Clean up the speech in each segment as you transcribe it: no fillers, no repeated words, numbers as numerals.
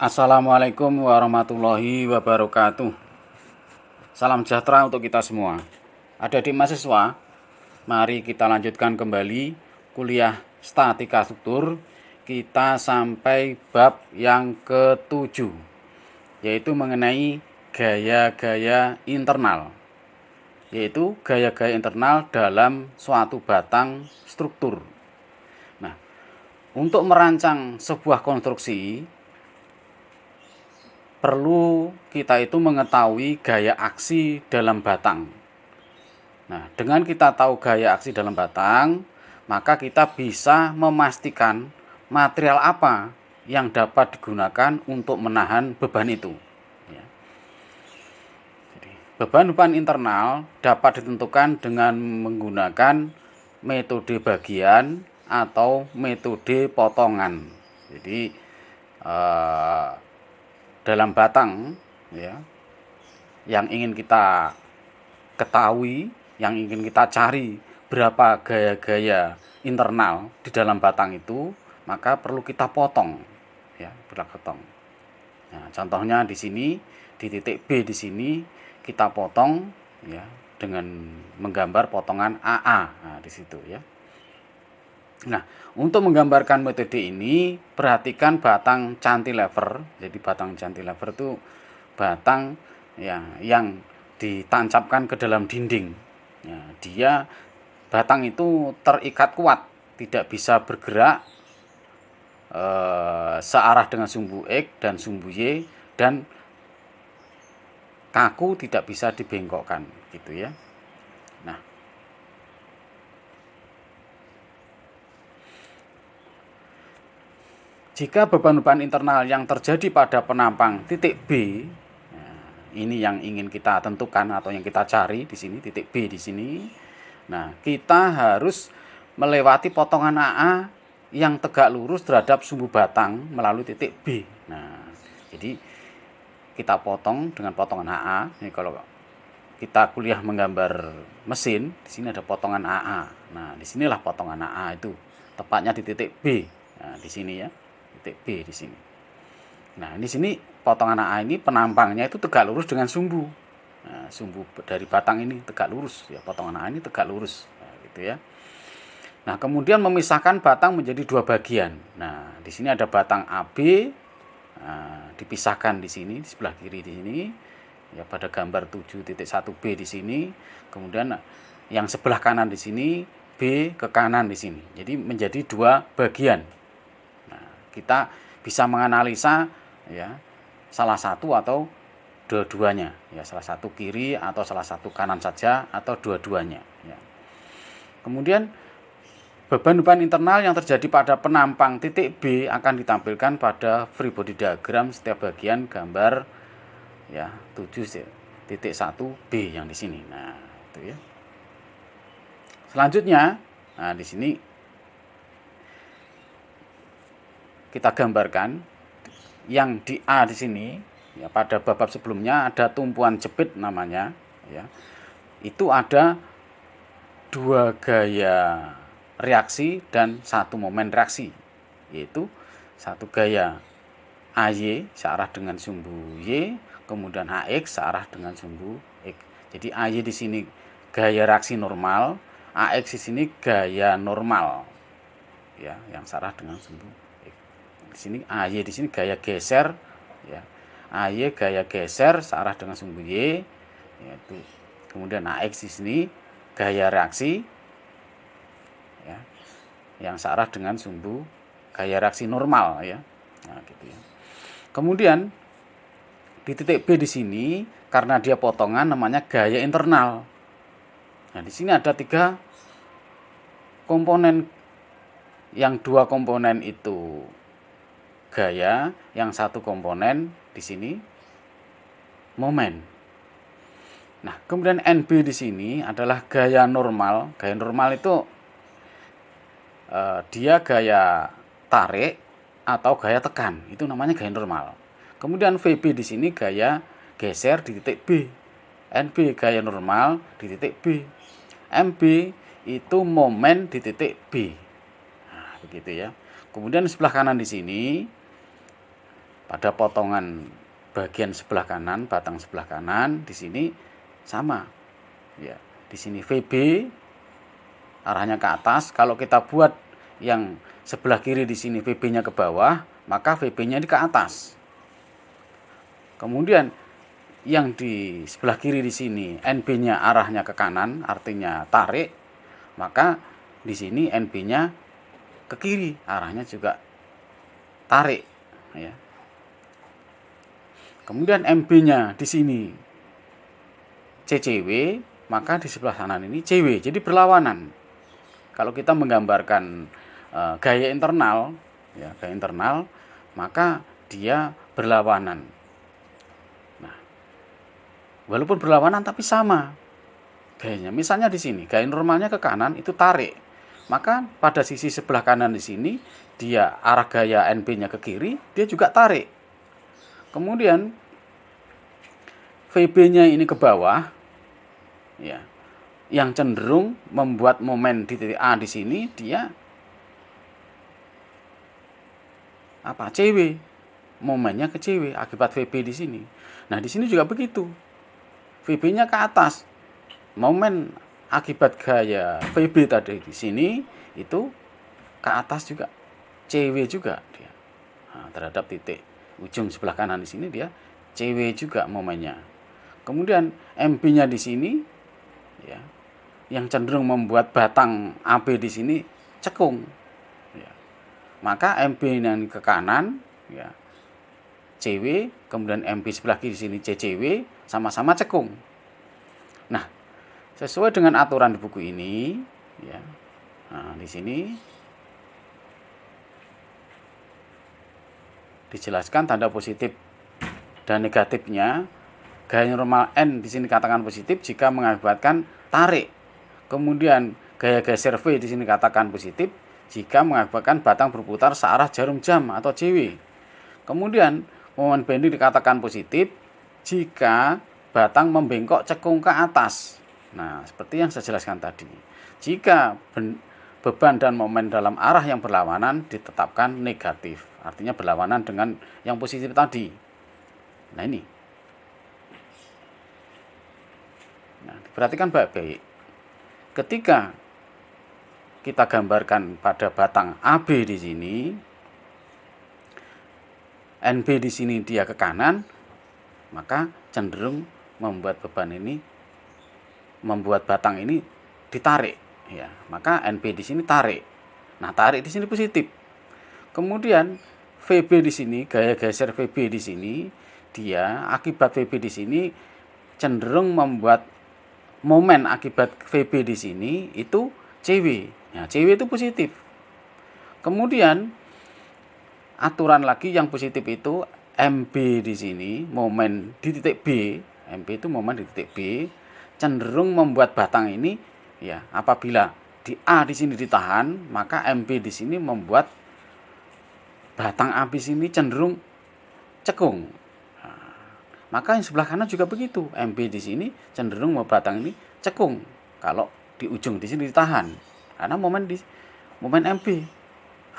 Assalamualaikum warahmatullahi wabarakatuh. Salam sejahtera untuk kita semua. Adik-adik mahasiswa, mari kita lanjutkan kembali kuliah statika struktur. Kita sampai bab yang ke-7, yaitu mengenai gaya-gaya internal. Yaitu gaya-gaya internal dalam suatu batang struktur. Nah, untuk merancang sebuah konstruksi, perlu kita itu mengetahui gaya aksi dalam batang. Nah, dengan kita tahu gaya aksi dalam batang, maka kita bisa memastikan material apa yang dapat digunakan untuk menahan beban itu. Ya. Jadi, beban-beban internal dapat ditentukan dengan menggunakan metode bagian atau metode potongan. Jadi, dalam batang, ya, yang ingin kita ketahui, yang ingin kita cari berapa gaya-gaya internal di dalam batang itu, maka perlu kita potong, ya, potong. Nah, contohnya di sini, di titik B di sini kita potong, ya, dengan menggambar potongan AA. Nah, di situ, ya. Nah, untuk menggambarkan metode ini, perhatikan batang cantilever. Jadi batang cantilever itu batang, ya, yang ditancapkan ke dalam dinding. Ya, dia batang itu terikat kuat, tidak bisa bergerak searah dengan sumbu X dan sumbu Y, dan kaku tidak bisa dibengkokkan, gitu ya. Nah, jika beban-beban internal yang terjadi pada penampang titik B, ini yang ingin kita tentukan atau yang kita cari di sini, titik B di sini. Nah, kita harus melewati potongan AA yang tegak lurus terhadap sumbu batang melalui titik B. Nah, jadi kita potong dengan potongan AA. Ini kalau kita kuliah menggambar mesin, di sini ada potongan AA. Nah, disinilah potongan AA itu, tepatnya di titik B. Nah, di sini ya, titik B di sini. Nah, di sini potongan AA ini penampangnya itu tegak lurus dengan sumbu. Nah, sumbu dari batang ini tegak lurus, ya, potongan AA ini tegak lurus, nah, gitu ya. Nah, kemudian memisahkan batang menjadi dua bagian. Nah, di sini ada batang AB, nah, dipisahkan di sini, di sebelah kiri di sini, ya, pada gambar 7.1B di sini. Kemudian yang sebelah kanan di sini, B ke kanan di sini. Jadi menjadi dua bagian. Nah, kita bisa menganalisa, ya, salah satu atau dua-duanya, ya, salah satu kiri atau salah satu kanan saja atau dua-duanya, ya. Kemudian beban-beban internal yang terjadi pada penampang titik B akan ditampilkan pada free body diagram setiap bagian gambar, ya, 7.1B yang di sini. Nah, itu ya. Selanjutnya, nah, di sini kita gambarkan yang di A di sini, ya, pada bab sebelumnya ada tumpuan jepit namanya, ya. Itu ada dua gaya reaksi dan satu momen reaksi, yaitu satu gaya AY searah dengan sumbu Y, kemudian AX searah dengan sumbu X. Jadi AY di sini gaya reaksi normal, AX di sini gaya normal, ya, yang searah dengan sumbu X. Di sini AY di sini gaya geser, ya. AY gaya geser searah dengan sumbu Y, yaitu. Kemudian AX di sini gaya reaksi, ya, yang searah dengan sumbu gaya reaksi normal, ya. Nah, gitu ya. Kemudian di titik B di sini karena dia potongan namanya gaya internal. Nah, di sini ada tiga komponen, yang dua komponen itu gaya, yang satu komponen di sini momen. Nah, kemudian NB di sini adalah gaya normal. Gaya normal itu dia gaya tarik atau gaya tekan, itu namanya gaya normal. Kemudian VB di sini gaya geser di titik B. NB gaya normal di titik B. MB itu momen di titik B. Nah, begitu ya. Kemudian sebelah kanan di sini pada potongan bagian sebelah kanan, batang sebelah kanan di sini sama. Ya, di sini VB arahnya ke atas. Kalau kita buat yang sebelah kiri di sini VB-nya ke bawah, maka VB-nya ini ke atas. Kemudian yang di sebelah kiri di sini NB-nya arahnya ke kanan, artinya tarik, maka di sini NB-nya ke kiri, arahnya juga tarik, ya. Kemudian MB-nya di sini CCW, maka di sebelah kanan ini CW, jadi berlawanan. Kalau kita menggambarkan gaya internal, ya, gaya internal, maka dia berlawanan. Nah, walaupun berlawanan tapi sama gayanya. Misalnya di sini gaya normalnya ke kanan itu tarik, maka pada sisi sebelah kanan di sini dia arah gaya NB-nya ke kiri, dia juga tarik. Kemudian VB-nya ini ke bawah, ya, yang cenderung membuat momen di titik A di sini dia CW, momennya ke CW akibat VB di sini. Nah, di sini juga begitu. VB-nya ke atas, momen akibat gaya VB tadi di sini itu ke atas juga, CW juga dia. Nah, terhadap titik ujung sebelah kanan di sini dia CW juga momennya. Kemudian MB-nya di sini, ya, yang cenderung membuat batang AB di sini cekung, ya. Maka MB yang ke kanan, ya, CW, kemudian MB sebelah kiri di sini CCW, sama-sama cekung. Nah, sesuai dengan aturan di buku ini, ya, nah, di sini dijelaskan tanda positif dan negatifnya. Gaya normal N di sini katakan positif jika mengakibatkan tarik. Kemudian gaya geser V di sini katakan positif jika mengakibatkan batang berputar searah jarum jam atau JW. Kemudian momen bending dikatakan positif jika batang membengkok cekung ke atas. Nah, seperti yang saya jelaskan tadi. Jika beban dan momen dalam arah yang berlawanan ditetapkan negatif, artinya berlawanan dengan yang positif tadi. Nah, ini. Nah, perhatikan baik-baik. Ketika kita gambarkan pada batang AB di sini, NB di sini dia ke kanan, maka cenderung membuat beban ini, membuat batang ini ditarik, ya. Maka NB di sini tarik. Nah, tarik di sini positif. Kemudian VB di sini, gaya geser VB di sini, dia akibat VB di sini cenderung membuat momen akibat VB di sini itu CW. Ya, CW itu positif. Kemudian aturan lagi yang positif itu MB di sini, momen di titik B, MB itu momen di titik B, cenderung membuat batang ini, ya, apabila di A di sini ditahan, maka MB di sini membuat batang AB sini cenderung cekung. Maka yang sebelah kanan juga begitu. MB di sini cenderung membuat batang ini cekung kalau di ujung di sini ditahan. Karena momen MB.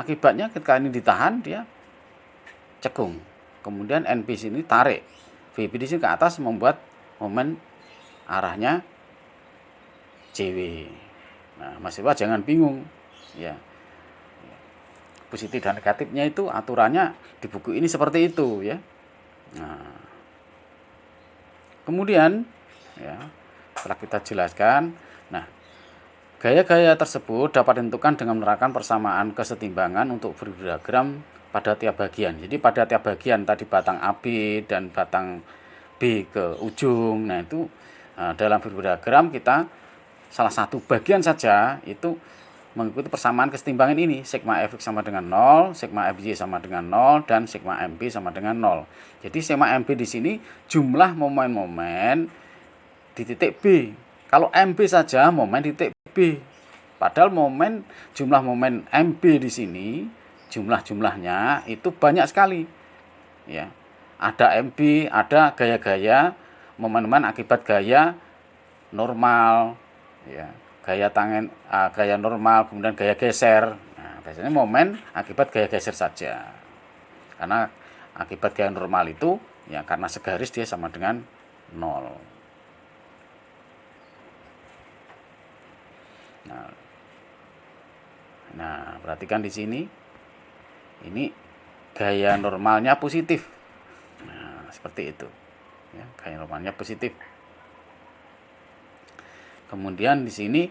Akibatnya ketika ini ditahan dia cekung. Kemudian NB sini tarik. VB di sini ke atas membuat momen arahnya CW. Nah, mahasiswa jangan bingung, ya. Positif dan negatifnya itu aturannya di buku ini seperti itu, ya. Nah, kemudian, ya, setelah kita jelaskan, nah, gaya-gaya tersebut dapat ditentukan dengan menerapkan persamaan kesetimbangan untuk diagram pada tiap bagian. Jadi pada tiap bagian tadi batang AB dan batang B ke ujung, nah itu dalam diagram kita salah satu bagian saja itu mengikuti persamaan kesetimbangan ini. Sigma Fx sama dengan 0, sigma Fy sama dengan 0, dan sigma Mb sama dengan 0. Jadi sigma Mb di sini jumlah momen-momen di titik B. Kalau Mb saja momen di titik B. Padahal jumlah momen Mb di sini, jumlahnya itu banyak sekali. Ya. Ada Mb, ada gaya-gaya, momen-momen akibat gaya normal, ya. Gaya tangan, gaya normal, kemudian gaya geser. Nah, biasanya momen akibat gaya geser saja. Karena Akibat gaya normal itu ya karena segaris dia sama dengan 0. Nah, perhatikan di sini. Ini gaya normalnya positif. Nah, seperti itu. Ya, gaya normalnya positif. Kemudian di sini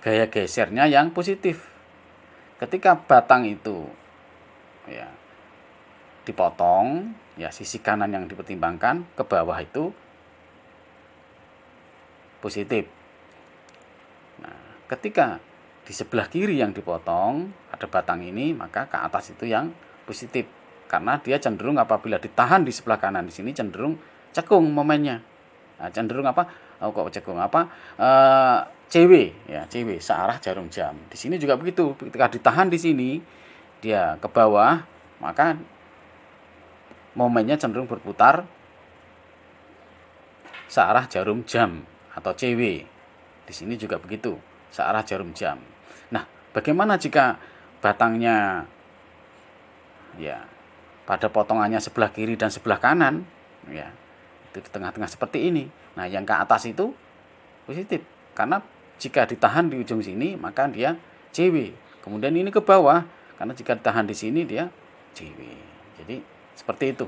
gaya gesernya yang positif. Ketika batang itu ya dipotong, ya sisi kanan yang dipertimbangkan ke bawah itu positif. Nah, ketika di sebelah kiri yang dipotong ada batang ini, maka ke atas itu yang positif. Karena dia cenderung apabila ditahan di sebelah kanan di sini cenderung cekung momennya. Nah, cenderung apa? Oh, kok cekung apa? CW ya, CW searah jarum jam. Di sini juga begitu. Ketika ditahan di sini dia ke bawah, maka momennya cenderung berputar searah jarum jam atau CW. Di sini juga begitu, searah jarum jam. Nah, bagaimana jika batangnya ya pada potongannya sebelah kiri dan sebelah kanan, ya itu di tengah-tengah seperti ini. Nah, yang ke atas itu positif karena jika ditahan di ujung sini maka dia CW. Kemudian ini ke bawah karena jika ditahan di sini dia CW. Jadi seperti itu.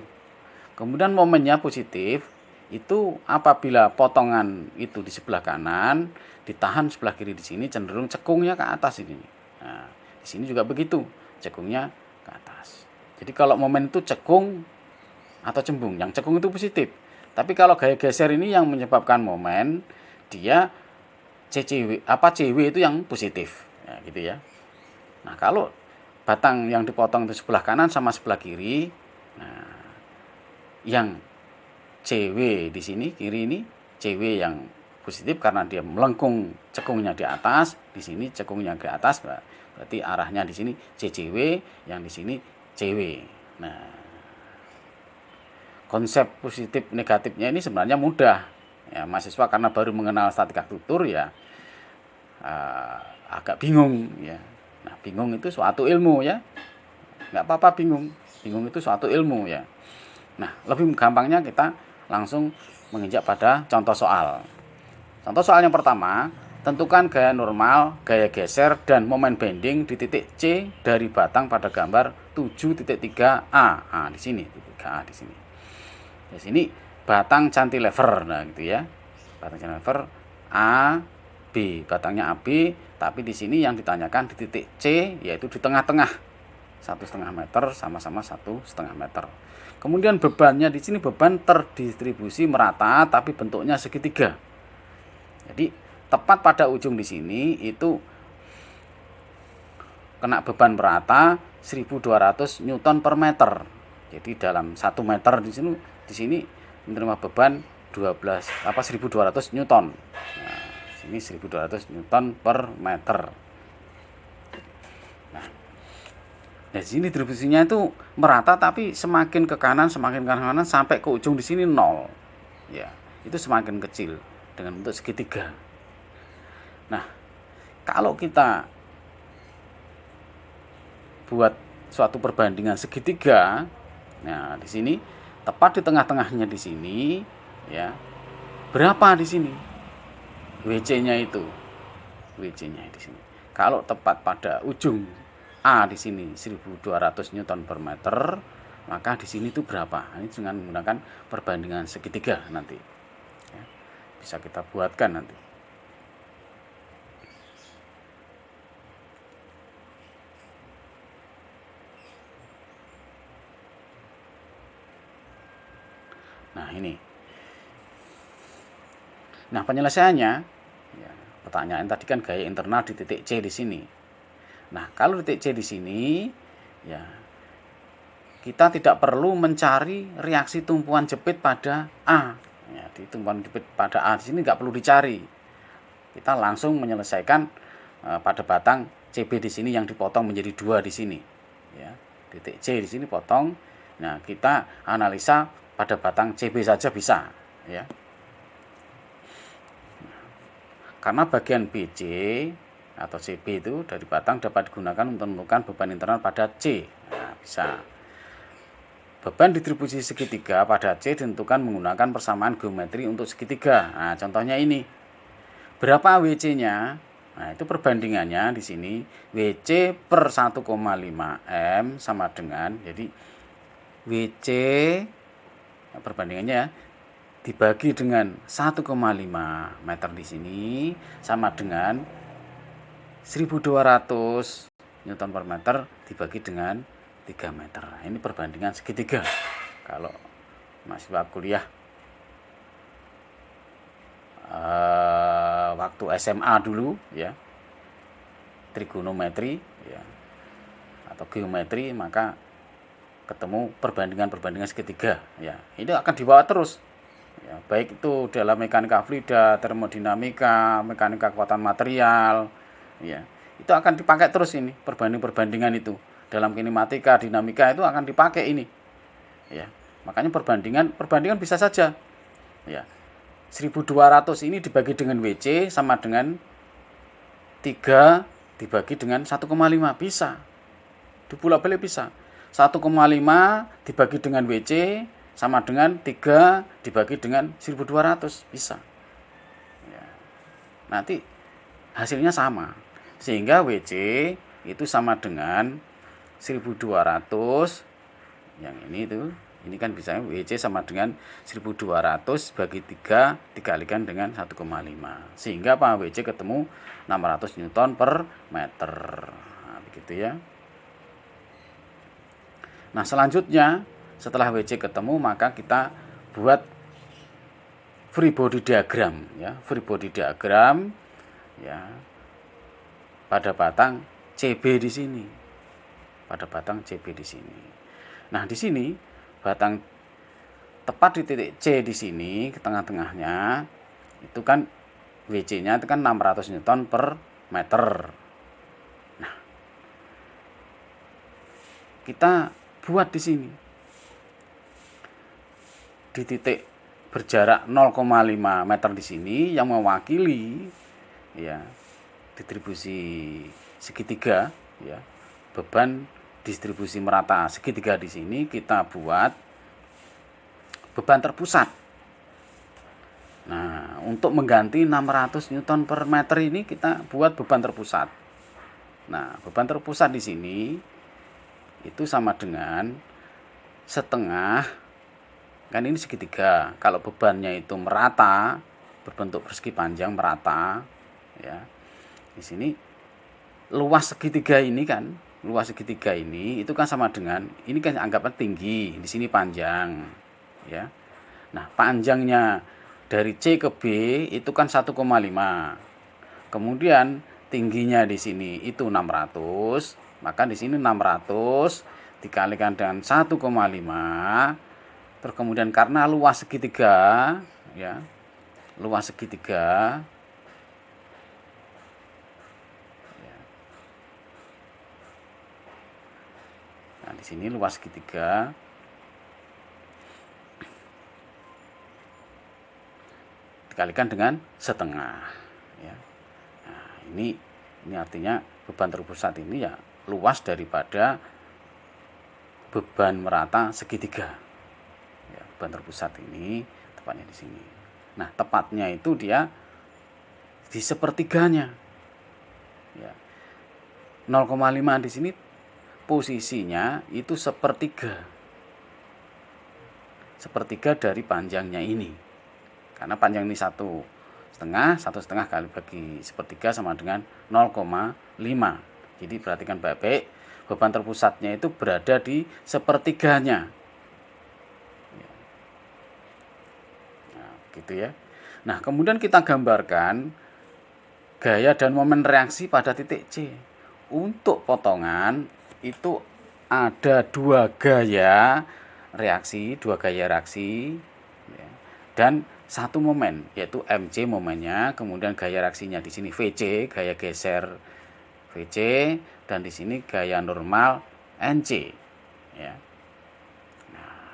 Kemudian momennya positif itu apabila potongan itu di sebelah kanan ditahan sebelah kiri di sini cenderung cekungnya ke atas ini. Nah, di sini juga begitu, cekungnya ke atas. Jadi kalau momen itu cekung atau cembung, yang cekung itu positif. Tapi kalau gaya geser ini yang menyebabkan momen dia CW itu yang positif, ya, gitu ya. Nah, kalau batang yang dipotong itu sebelah kanan sama sebelah kiri, nah, yang CW di sini kiri ini CW yang positif karena dia melengkung cekungnya di atas, di sini cekungnya ke atas, berarti arahnya di sini CCW, yang di sini CW. Nah, konsep positif negatifnya ini sebenarnya mudah. Ya, mahasiswa karena baru mengenal statika tutur ya agak bingung ya. Nah, bingung itu suatu ilmu ya. Nggak apa-apa bingung. Bingung itu suatu ilmu ya. Nah, lebih gampangnya kita langsung menginjak pada contoh soal. Contoh soal yang pertama, tentukan gaya normal, gaya geser, dan momen bending di titik C dari batang pada gambar 7.3a. Nah, di sini titik A di sini. Di sini batang cantilever, nah gitu ya. Batang cantilever A, B, batangnya AB, tapi di sini yang ditanyakan di titik C yaitu di tengah-tengah 1,5 meter sama-sama 1,5 meter. Kemudian bebannya di sini beban terdistribusi merata tapi bentuknya segitiga. Jadi tepat pada ujung di sini itu kena beban merata 1.200 Newton per meter. Jadi dalam 1 meter di sini menerima beban 1.200 Newton. Nah, sini 1.200 Newton per meter. Nah, di sini distribusinya itu merata tapi semakin ke kanan sampai ke ujung di sini 0. Ya, itu semakin kecil dengan bentuk segitiga. Nah, kalau kita buat suatu perbandingan segitiga, nah di sini tepat di tengah-tengahnya di sini, ya berapa di sini WC-nya itu, WC-nya di sini. Kalau tepat pada ujung A di sini 1.200 Newton per meter, maka di sini itu berapa? Ini dengan menggunakan perbandingan segitiga nanti, ya, bisa kita buatkan nanti. Nah, ini. Nah, penyelesaiannya, ya, pertanyaan tadi kan gaya internal di titik C di sini. Nah, kalau titik C di sini, ya kita tidak perlu mencari reaksi tumpuan jepit pada A. Ya, di tumpuan jepit pada A di sini nggak perlu dicari. Kita langsung menyelesaikan pada batang CB di sini yang dipotong menjadi 2 di sini. Ya, titik C di sini potong. Nah, kita analisa pada batang CB saja bisa, ya. Karena bagian BC atau CB itu dari batang dapat digunakan untuk menentukan beban internal pada C. Nah, bisa. beban distribusi segitiga pada C ditentukan menggunakan persamaan geometri untuk segitiga. Nah, contohnya ini. Berapa WC-nya? Nah, itu perbandingannya di sini. WC per 1,5 M sama dengan, jadi WC, perbandingannya dibagi dengan 1,5 meter di sini sama dengan 1200 Newton per meter dibagi dengan 3 meter. Ini perbandingan segitiga. Kalau mahasiswa kuliah waktu SMA dulu ya, trigonometri ya, atau geometri, maka ketemu perbandingan segitiga ya. Ini akan dibawa terus ya, baik itu dalam mekanika fluida, termodinamika, mekanika kekuatan material ya. Itu akan dipakai terus ini, perbandingan itu. Dalam kinematika, dinamika itu akan dipakai ini. Ya. Makanya perbandingan bisa saja. Ya. 1200 ini dibagi dengan WC sama dengan 3 dibagi dengan 1,5 bisa. Dipulak-balik bisa. 1,5 dibagi dengan WC sama dengan 3 dibagi dengan 1200 bisa. Ya. Nanti hasilnya sama. Sehingga WC itu sama dengan 1200, yang ini kan bisa WC sama dengan 1200 bagi 3 dikalikan dengan 1,5. Sehingga apa? WC ketemu 600 Newton per meter. Nah, begitu ya. Nah, selanjutnya setelah WC ketemu, maka kita buat free body diagram ya. Free body diagram ya. Pada batang CB di sini. Pada batang CB di sini. Nah, di sini batang tepat di titik C di sini, ke tengah-tengahnya, itu kan WC-nya itu kan 600 Newton per meter. Nah, kita buat di sini. Di titik berjarak 0,5 meter di sini yang mewakili ya distribusi segitiga ya, beban distribusi merata segitiga di sini kita buat beban terpusat. Nah, untuk mengganti 600 Newton per meter ini kita buat beban terpusat. Nah, beban terpusat di sini itu sama dengan setengah, kan ini segitiga. Kalau bebannya itu merata, berbentuk persegi panjang merata ya. Di sini luas segitiga ini itu kan sama dengan, ini kan anggapnya tinggi, di sini panjang ya. Nah, panjangnya dari C ke B itu kan 1,5. Kemudian tingginya di sini itu 600, maka di sini 600 dikalikan dengan 1,5. Terus kemudian karena luas segitiga ya. Luas segitiga nah, di sini luas segitiga dikalikan dengan setengah ya. Nah, ini artinya beban terpusat ini ya luas daripada beban merata segitiga. Ya, beban terpusat ini tepatnya di sini. Nah, tepatnya itu dia di sepertiganya. Ya. 0,5 di sini posisinya itu sepertiga dari panjangnya ini, karena panjang ini 1,5 kali bagi sepertiga sama dengan 0,5. Jadi perhatikan baik-baik, beban terpusatnya itu berada di sepertiganya. Nah, gitu ya. Nah, kemudian kita gambarkan gaya dan momen reaksi pada titik C. Untuk potongan itu ada dua gaya reaksi ya, dan satu momen, yaitu MC momennya, kemudian gaya reaksinya di sini VC, gaya geser VC, dan di sini gaya normal NC ya.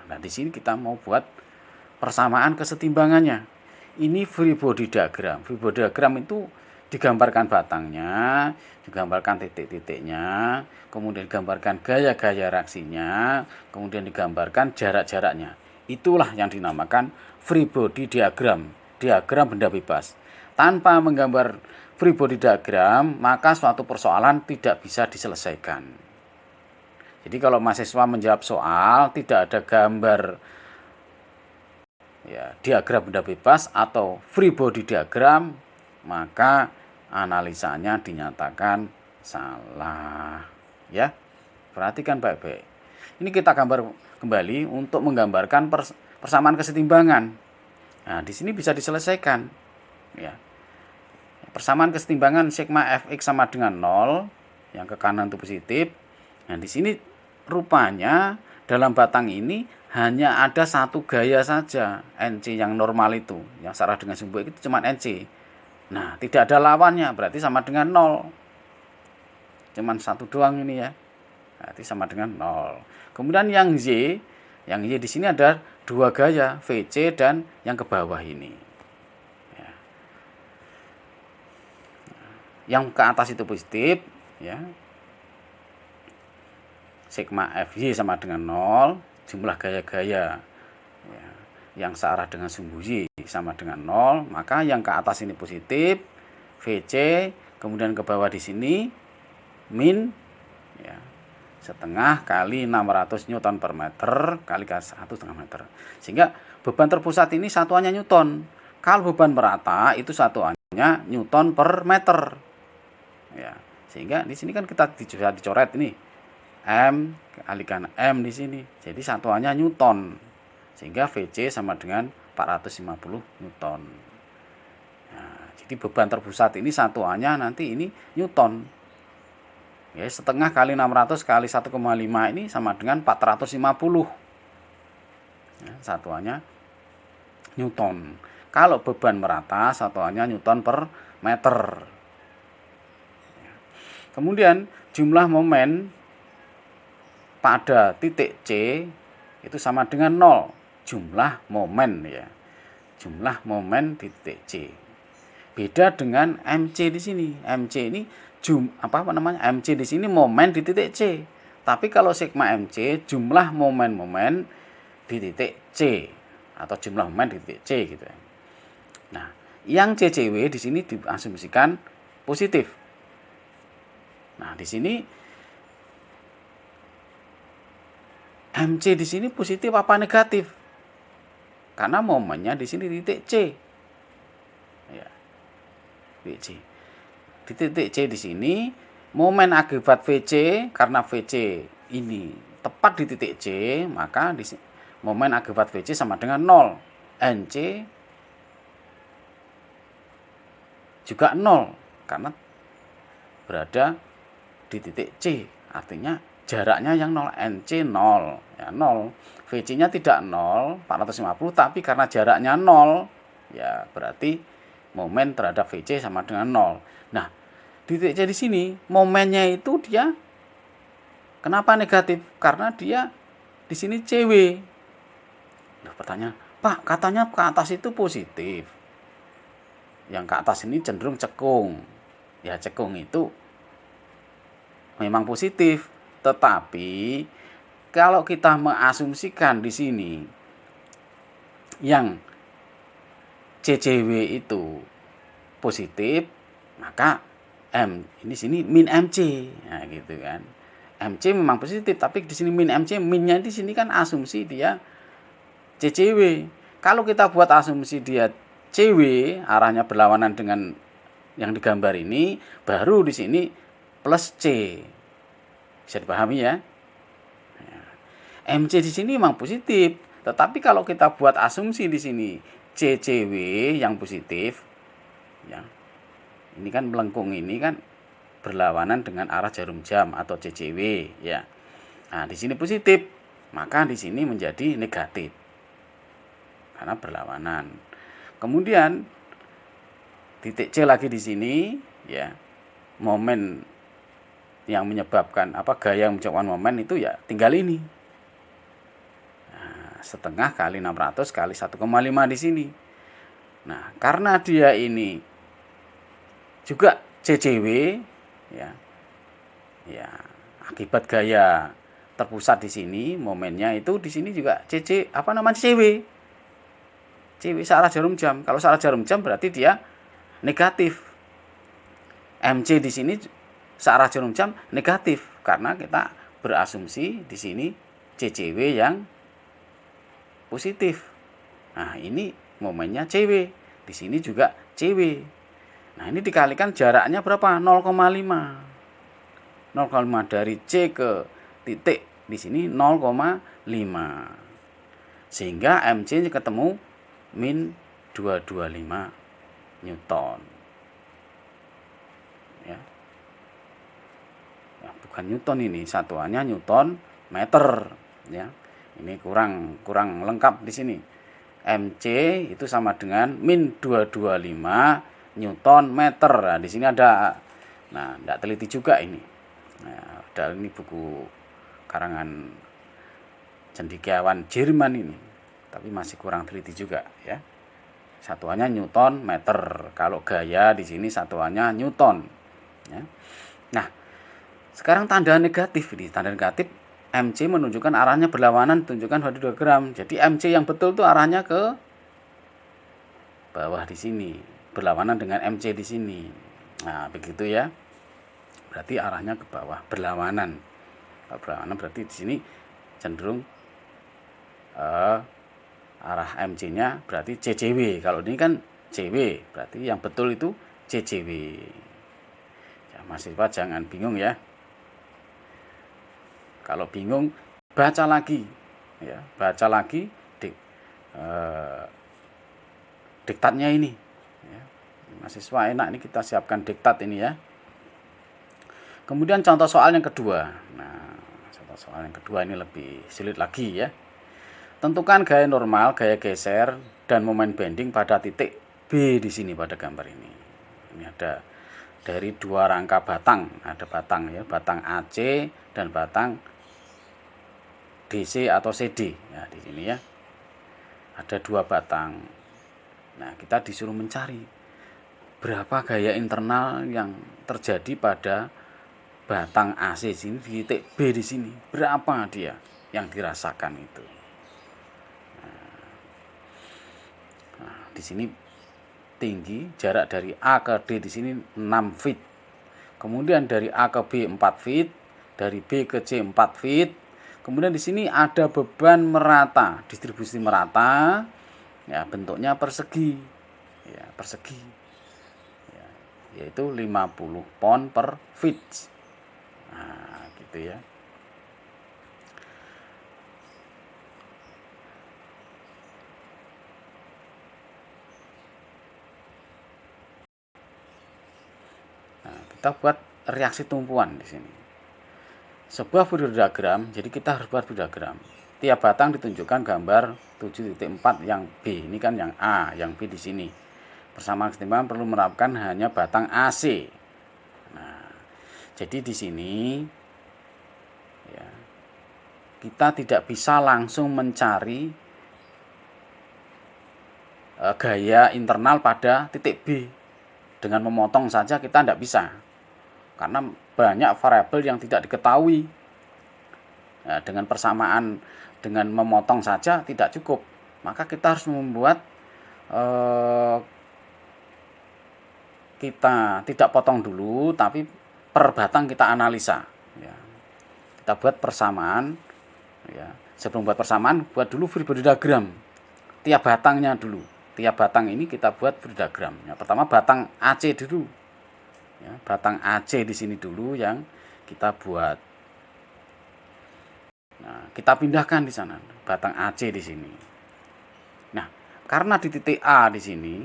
Nah, di sini kita mau buat persamaan kesetimbangannya. Ini free body diagram. Free body diagram itu digambarkan batangnya, digambarkan titik-titiknya, kemudian digambarkan gaya-gaya reaksinya, kemudian digambarkan jarak-jaraknya. Itulah yang dinamakan free body diagram, diagram benda bebas. Tanpa menggambar free body diagram, maka suatu persoalan tidak bisa diselesaikan. Jadi kalau mahasiswa menjawab soal tidak ada gambar ya, diagram benda bebas atau free body diagram, maka analisanya dinyatakan salah. Ya, perhatikan baik-baik. Ini kita gambar kembali untuk menggambarkan persamaan kesetimbangan. Nah, di sini bisa diselesaikan. Ya, persamaan kesetimbangan sigma fx sama dengan 0, yang ke kanan itu positif. Nah, di sini rupanya dalam batang ini hanya ada satu gaya saja, NC yang normal itu, yang searah dengan sumbu itu cuma NC. Nah, tidak ada lawannya, berarti sama dengan 0. Cuman satu doang ini ya. Berarti sama dengan 0. Kemudian yang Y di sini ada dua gaya, VC dan yang ke bawah ini. Ya. Yang ke atas itu positif, ya. Sigma FY sama dengan 0, jumlah gaya-gaya ya, yang searah dengan sumbu Y sama dengan 0, maka yang ke atas ini positif, VC, kemudian ke bawah di sini min ya, setengah kali 600 Newton per meter kali 1,5 meter. Sehingga beban terpusat ini satuannya Newton. Kalau beban merata itu satuannya Newton per meter. Ya, sehingga di sini kan kita bisa dicoret ini. M kalikan M di sini. Jadi satuannya Newton. Sehingga VC sama dengan 450 Newton. Nah, jadi beban terpusat ini satuannya nanti ini Newton. Ya, setengah kali 600 kali 1,5 ini sama dengan 450. Ya, satuannya Newton. Kalau beban merata satuannya Newton per meter. Kemudian jumlah momen pada titik C itu sama dengan 0. Jumlah momen ya. Jumlah momen di titik C. Beda dengan MC di sini. MC ini MC di sini momen di titik C. Tapi kalau sigma MC jumlah momen-momen di titik C atau jumlah momen di titik C gitu ya. Nah, yang CCW di sini diasumsikan positif. Nah, di sini MC di sini positif apa negatif? Karena momennya di sini titik C. Ya. Titik C. Di titik C di sini momen akibat VC karena VC ini tepat di titik C, maka di momen akibat VC sama dengan 0. NC juga 0 karena berada di titik C. Artinya jaraknya yang 0, NC 0, ya 0. VC-nya tidak 0, 450, tapi karena jaraknya 0, ya berarti momen terhadap VC sama dengan 0. Nah, di titik C di sini, momennya itu dia kenapa negatif? Karena dia di sini CW. Nah, pertanyaan, Pak, katanya ke atas itu positif. Yang ke atas ini cenderung cekung. Ya, cekung itu memang positif. Tetapi kalau kita mengasumsikan di sini yang CCW itu positif, maka M ini sini min MC. Nah, gitu kan. MC memang positif, tapi di sini min MC, minnya di sini kan asumsi dia CCW. Kalau kita buat asumsi dia CW, arahnya berlawanan dengan yang digambar ini, baru di sini plus C. Bisa dipahami ya? MC di sini memang positif, tetapi kalau kita buat asumsi di sini CCW yang positif, ya, ini kan melengkung ini kan berlawanan dengan arah jarum jam atau CCW, ya. Nah, di sini positif, maka di sini menjadi negatif karena berlawanan. Kemudian titik C lagi di sini, ya, momen yang menyebabkan gaya yang menyebabkan momen itu ya tinggal ini. Nah, setengah kali 600 kali 1,5 di sini. Nah, karena dia ini juga CCW, ya. Ya, akibat gaya terpusat di sini, momennya itu di sini juga CW. CW searah jarum jam. Kalau searah jarum jam berarti dia negatif. MC di sini searah jarum jam negatif karena kita berasumsi di sini CCW yang positif. Nah, ini momennya CW. Di sini juga CW. Nah, ini dikalikan jaraknya berapa? 0,5. 0,5 dari C ke titik di sini 0,5. Sehingga MC ketemu min 225 Newton. Ya. Ya, bukan Newton ini, satuannya Newton meter, ya. Ini kurang lengkap di sini. MC itu sama dengan min 225 Newton meter. Nah, di sini ada, nah, tidak teliti juga ini. Nah, padahal ini buku karangan cendekiawan Jerman ini, tapi masih kurang teliti juga, ya. Satuannya Newton meter. Kalau gaya di sini satuannya Newton, ya. Nah, sekarang tanda negatif ini, tanda negatif MC menunjukkan arahnya berlawanan, tunjukkan pada diagram. Jadi MC yang betul itu arahnya ke bawah di sini, berlawanan dengan MC di sini. Nah, begitu ya. Berarti arahnya ke bawah, berlawanan. Berlawanan berarti di sini cenderung arah MC-nya berarti CCW. Kalau ini kan CW, berarti yang betul itu CCW. Ya, mahasiswa jangan bingung ya. Kalau bingung, baca lagi, ya, baca lagi diktatnya ini. Ya. Mahasiswa enak ini kita siapkan diktat ini ya. Kemudian contoh soal yang kedua. Nah, contoh soal yang kedua ini lebih sulit lagi ya. Tentukan gaya normal, gaya geser, dan momen bending pada titik B di sini pada gambar ini. Ini ada dari dua rangka batang, ada batang ya, batang AC dan batang DC atau CD. Ya, di sini ya. Ada dua batang. Nah, kita disuruh mencari berapa gaya internal yang terjadi pada batang AC sini di titik B di sini. Berapa dia yang dirasakan itu? Nah, di sini tinggi, jarak dari A ke D di sini 6 feet. Kemudian dari A ke B 4 feet, dari B ke C 4 feet. Kemudian di sini ada beban merata, distribusi merata. Ya, bentuknya persegi. Ya, persegi. Ya, yaitu 50 pound per feet. Nah, gitu ya. Nah, kita buat reaksi tumpuan di sini. Sebuah Fourier diagram, jadi kita harus buat Fourier diagram. Tiap batang ditunjukkan gambar 7.4 yang B. Ini kan yang A, yang B di sini. Persamaan kesetimbangan perlu menerapkan hanya batang AC. Nah, jadi di sini ya, kita tidak bisa langsung mencari gaya internal pada titik B. Dengan memotong saja kita tidak bisa. Karena banyak variabel yang tidak diketahui. Nah, dengan persamaan, dengan memotong saja tidak cukup. Maka kita harus membuat kita tidak potong dulu, tapi per batang kita analisa. Ya. Kita buat persamaan. Ya. Sebelum buat persamaan, buat dulu Fourier diagram. Tiap batangnya dulu. Tiap batang ini kita buat Fourier diagram. Ya, pertama batang AC dulu. Ya, batang AC di sini dulu yang kita buat. Nah, kita pindahkan di sana batang AC di sini. Nah, karena di titik A di sini,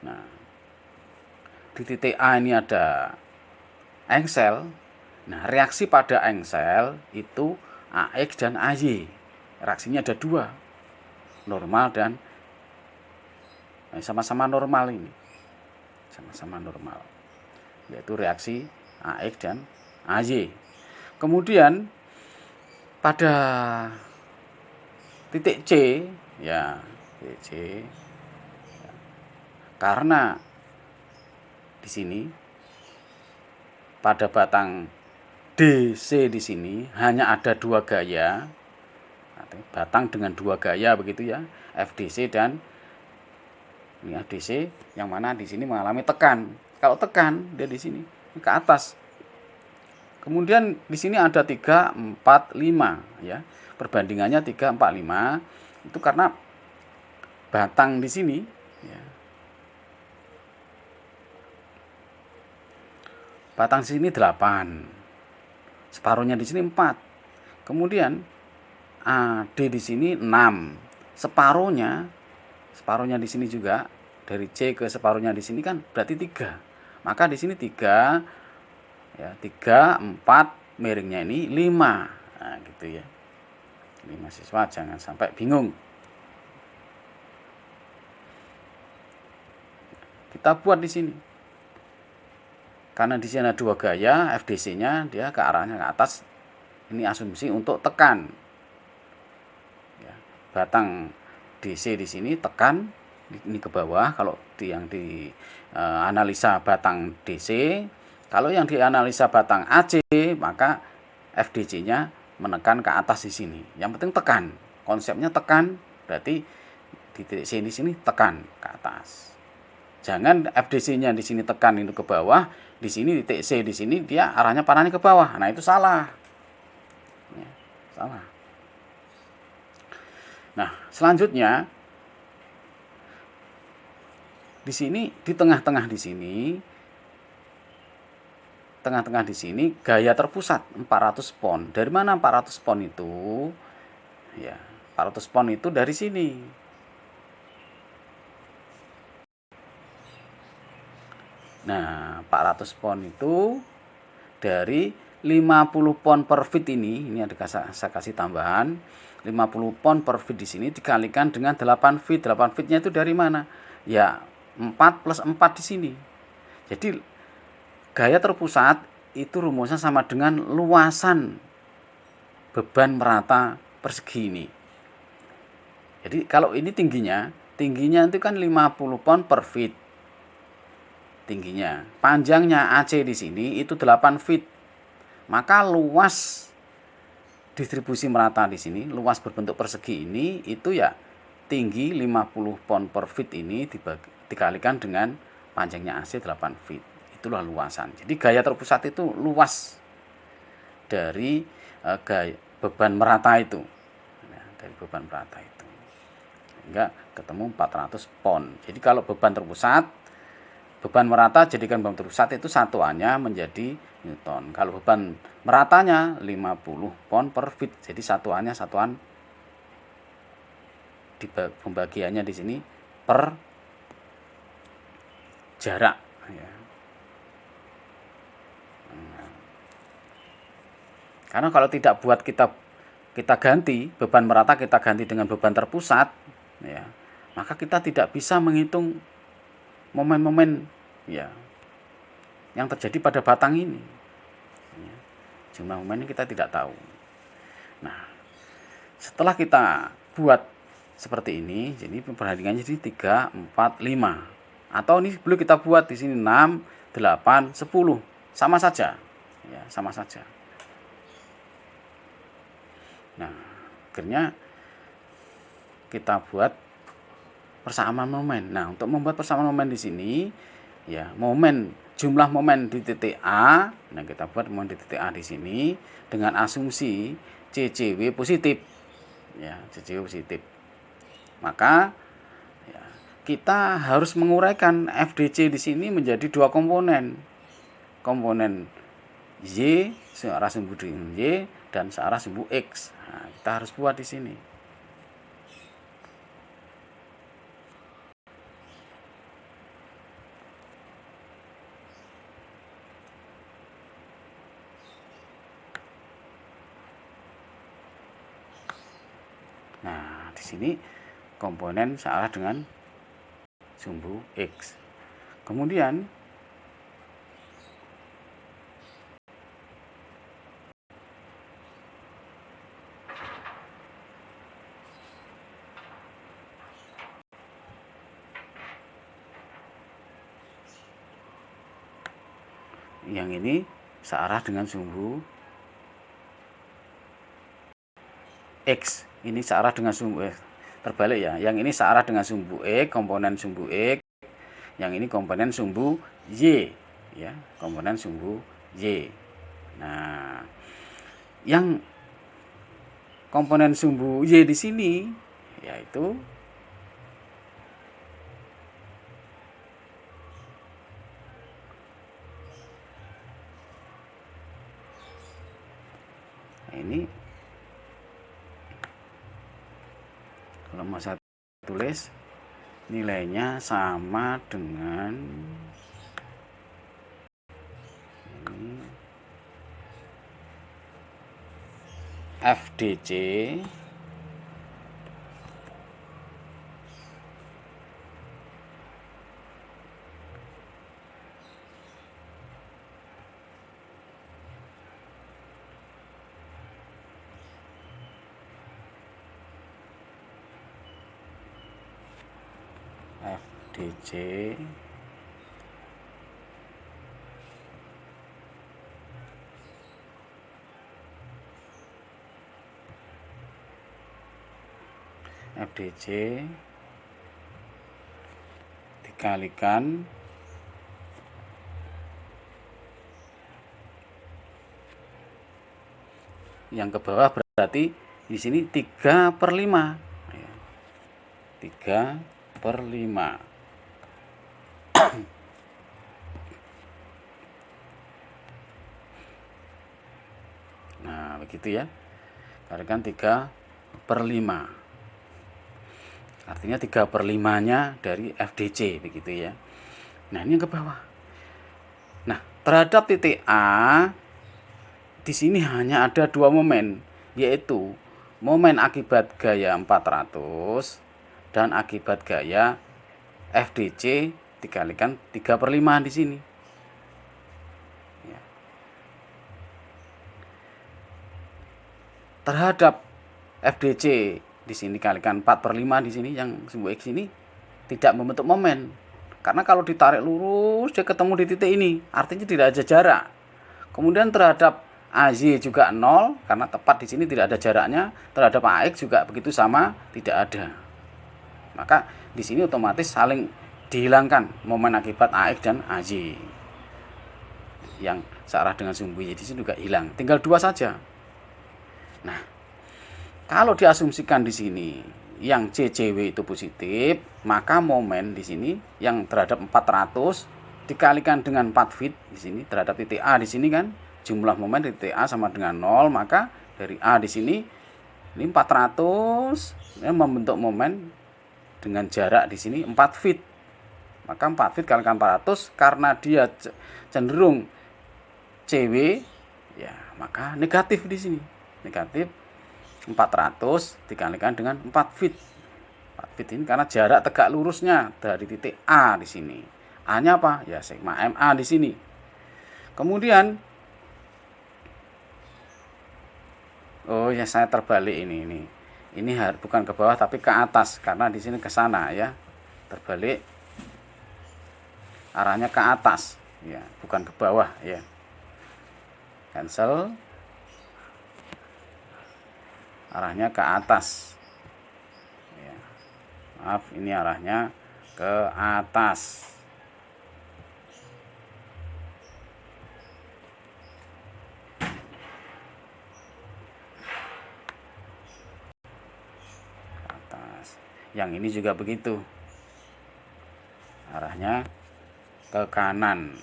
nah, di titik A ini ada engsel. Nah, reaksi pada engsel itu AX dan AY. Reaksinya ada dua, normal dan sama-sama normal ini, sama-sama normal, yaitu reaksi AX dan AY. Kemudian pada titik C, ya, titik C Karena di sini pada batang DC di sini hanya ada 2 gaya, batang dengan 2 gaya begitu ya, FDC dan ini FDC, yang mana di sini mengalami tekan. Kalau tekan dia di sini ke atas. Kemudian di sini ada 3, 4, 5 ya. Perbandingannya 3, 4, 5 itu karena batang di sini ya. Batang di sini 8. Separuhnya di sini 4. Kemudian AD di sini 6. Separuhnya di sini juga dari C ke separuhnya di sini kan berarti 3. Maka di sini 3 ya, 3, 4, miringnya ini 5. Nah, gitu ya. Ini mahasiswa jangan sampai bingung. Kita buat di sini. Karena di sini ada 2 gaya, FDC-nya dia ke arahnya ke atas. Ini asumsi untuk tekan. Ya, batang DC di sini tekan ini ke bawah kalau yang di analisa batang DC. Kalau yang dianalisa batang AC, maka FDC-nya menekan ke atas di sini. Yang penting tekan. Konsepnya tekan, berarti di titik C di sini tekan ke atas. Jangan FDC-nya di sini tekan itu ke bawah, di sini titik C di sini dia arahnya panahnya ke bawah. Nah, itu salah. Ya, salah. Nah, selanjutnya di sini di tengah-tengah di sini gaya terpusat 400 pon. Dari mana 400 pon itu? Ya, 400 pon itu dari sini. Nah, 400 pon itu dari 50 pon per feet ini ada saya kasih tambahan 50 pon per feet di sini dikalikan dengan 8 feet. 8 feet-nya itu dari mana? Ya, 4 plus 4 di sini. Jadi gaya terpusat itu rumusnya sama dengan luasan beban merata persegi ini. Jadi kalau ini tingginya itu kan 50 pon per feet. Tingginya. Panjangnya AC di sini itu 8 feet. Maka luas distribusi merata di sini, luas berbentuk persegi ini itu ya tinggi 50 pon per feet ini dikalikan dengan panjangnya AC 8 feet. Itulah luasan. Jadi gaya terpusat itu luas dari gaya beban merata itu. Nah, dari beban merata itu. Sehingga ketemu 400 pon. Jadi kalau beban merata jadikan beban terpusat itu satuannya menjadi Newton. Kalau beban meratanya 50 pon per feet. Jadi satuan di pembagiannya di sini per jarak ya. Karena kalau tidak buat kita ganti beban merata, kita ganti dengan beban terpusat ya, maka kita tidak bisa menghitung momen-momen ya yang terjadi pada batang ini ya, jumlah momen kita tidak tahu. Nah, setelah kita buat seperti ini, jadi perbandingannya jadi 3, 4, 5 atau ini boleh kita buat di sini 6, 8, 10 sama saja ya, sama saja. Nah, akhirnya kita buat persamaan momen. Nah, untuk membuat persamaan momen di sini, ya jumlah momen di titik A. Nah, kita buat momen di titik A di sini dengan asumsi CCW positif. Ya, CCW positif. Maka ya, kita harus menguraikan FDC di sini menjadi 2 komponen. Komponen Y searah sumbu Y dan searah sumbu X. Nah, kita harus buat di sini. Nah, di sini komponen searah dengan sumbu X. Kemudian yang ini searah dengan sumbu X. Ini searah dengan sumbu X. Terbalik ya. Yang ini searah dengan sumbu X, komponen sumbu X. Yang ini komponen sumbu Y, ya, komponen sumbu Y. Nah, yang komponen sumbu Y di sini yaitu ini kalau mau saya tulis nilainya sama dengan ini FDC FDC dikalikan yang ke bawah berarti di sini 3/5 ya. 3/5. Nah, begitu ya. Kalikan 3/5. Artinya 3/5-nya dari FDC begitu ya. Nah, ini yang ke bawah. Nah, terhadap titik A di sini hanya ada 2 momen, yaitu momen akibat gaya 400 dan akibat gaya FDC dikalikan 3/5 di sini. Ya. Terhadap FDC di sini kalikan 4/5 di sini, yang sumbu X ini tidak membentuk momen. Karena kalau ditarik lurus dia ketemu di titik ini, artinya tidak ada jarak. Kemudian terhadap AY juga 0 karena tepat di sini tidak ada jaraknya. Terhadap AX juga begitu sama, tidak ada. Maka di sini otomatis saling dihilangkan momen akibat AX dan AY. Yang searah dengan sumbu Y di sini juga hilang. Tinggal 2 saja. Nah, kalau diasumsikan di sini yang CCW itu positif, maka momen di sini yang terhadap 400 dikalikan dengan 4 fit di sini terhadap titik A di sini kan jumlah momen di titik A sama dengan 0, maka dari A di sini ini 400 ya, membentuk momen dengan jarak di sini 4 fit. Maka 4 fit kalikan 400 karena dia cenderung CW ya, maka negatif di sini. Negatif 400 dikalikan dengan 4 fit. 4 fit ini karena jarak tegak lurusnya dari titik A di sini. A-nya apa? Ya sigma MA di sini. Kemudian oh ya, saya terbalik ini. Ini bukan ke bawah tapi ke atas karena di sini ke sana ya. Terbalik. Arahnya ke atas ya, bukan ke bawah ya. Cancel. Arahnya ke atas ya. Maaf, ini arahnya ke atas. Yang ini juga begitu, arahnya ke kanan.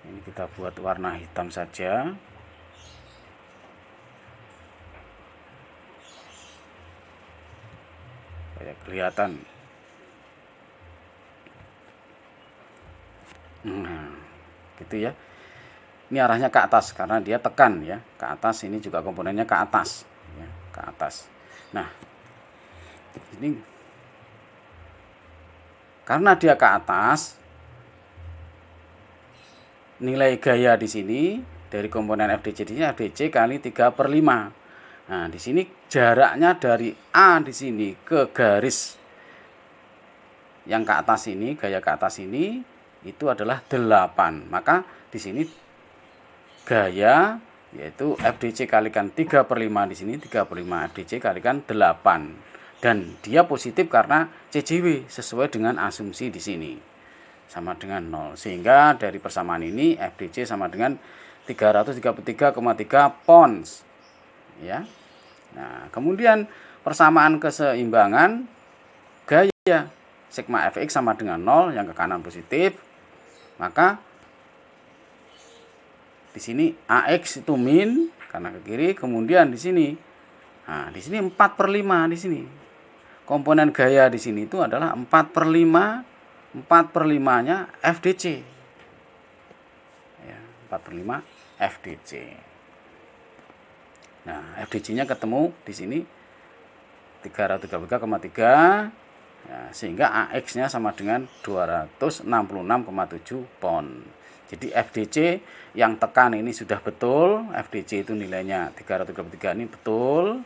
Ini kita buat warna hitam saja. Kelihatan. Nah, gitu ya. Ini arahnya ke atas karena dia tekan ya, ke atas. Ini juga komponennya ke atas ya, ke atas. Nah, ini karena dia ke atas nilai gaya di sini dari komponen FDC di sini FDC kali 3/5. Nah, di sini jaraknya dari A di sini ke garis yang ke atas ini, gaya ke atas ini itu adalah 8. Maka di sini gaya yaitu FDC kalikan 3/5 di sini 3/5 FDC kalikan 8. Dan dia positif karena CJW sesuai dengan asumsi di sini. Sama dengan 0. Sehingga dari persamaan ini FDC sama dengan 333,3 pounds. Ya. Nah, kemudian persamaan keseimbangan gaya sigma Fx sama dengan 0 yang ke kanan positif. Maka di sini AX itu min karena ke kiri, kemudian di sini. Nah, di sini 4/5 di sini. Komponen gaya di sini itu adalah 4/5. 4/5-nya FDC. Ya, 4/5 FDC. Nah, FDC-nya ketemu di sini 333,3 ya, sehingga AX-nya sama dengan 266,7 pound. Jadi FDC yang tekan ini sudah betul, FDC itu nilainya 333 ini betul.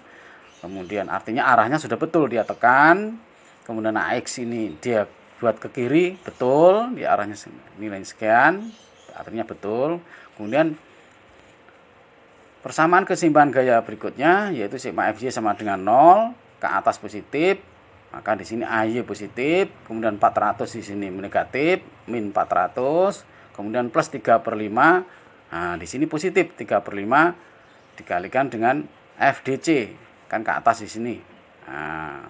Kemudian artinya arahnya sudah betul dia tekan. Kemudian AX ini dia buat ke kiri betul, dia arahnya nilainya sekian, artinya betul. Kemudian persamaan keseimbangan gaya berikutnya yaitu sigma Fj sama dengan 0, ke atas positif, maka di sini AY positif, kemudian 400 di sini negatif, min 400, kemudian plus 3/5. Nah, di sini positif 3/5 dikalikan dengan FDC, kan ke atas di sini. Nah,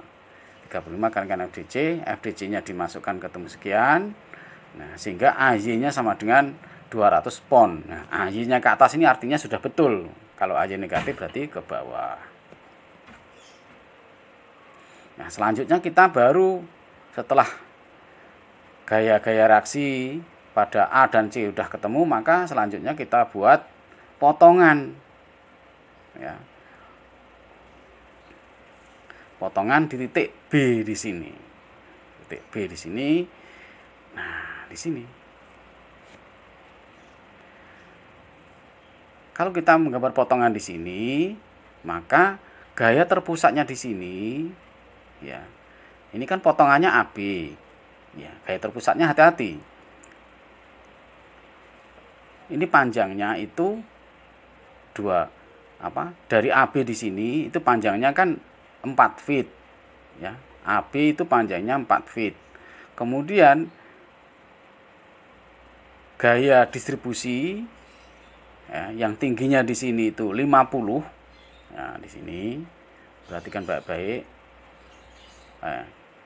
3/5 kalikan FDC, FDC-nya dimasukkan ketemu sekian. Nah, sehingga AY-nya sama dengan 200 pound. Nah, AY-nya ke atas ini artinya sudah betul. Kalau AY negatif berarti ke bawah. Nah, selanjutnya kita baru setelah gaya-gaya reaksi pada A dan C sudah ketemu, maka selanjutnya kita buat potongan. Ya. Potongan di titik B di sini. Titik B di sini. Nah, di sini. Kalau kita menggambar potongan di sini, maka gaya terpusatnya di sini, ya. Ini kan potongannya AB. Ya, gaya terpusatnya hati-hati. Ini panjangnya itu dari AB di sini itu panjangnya kan 4 feet. Ya, AB itu panjangnya 4 feet. Kemudian gaya distribusi ya, yang tingginya di sini itu 50. Nah, di sini perhatikan baik-baik.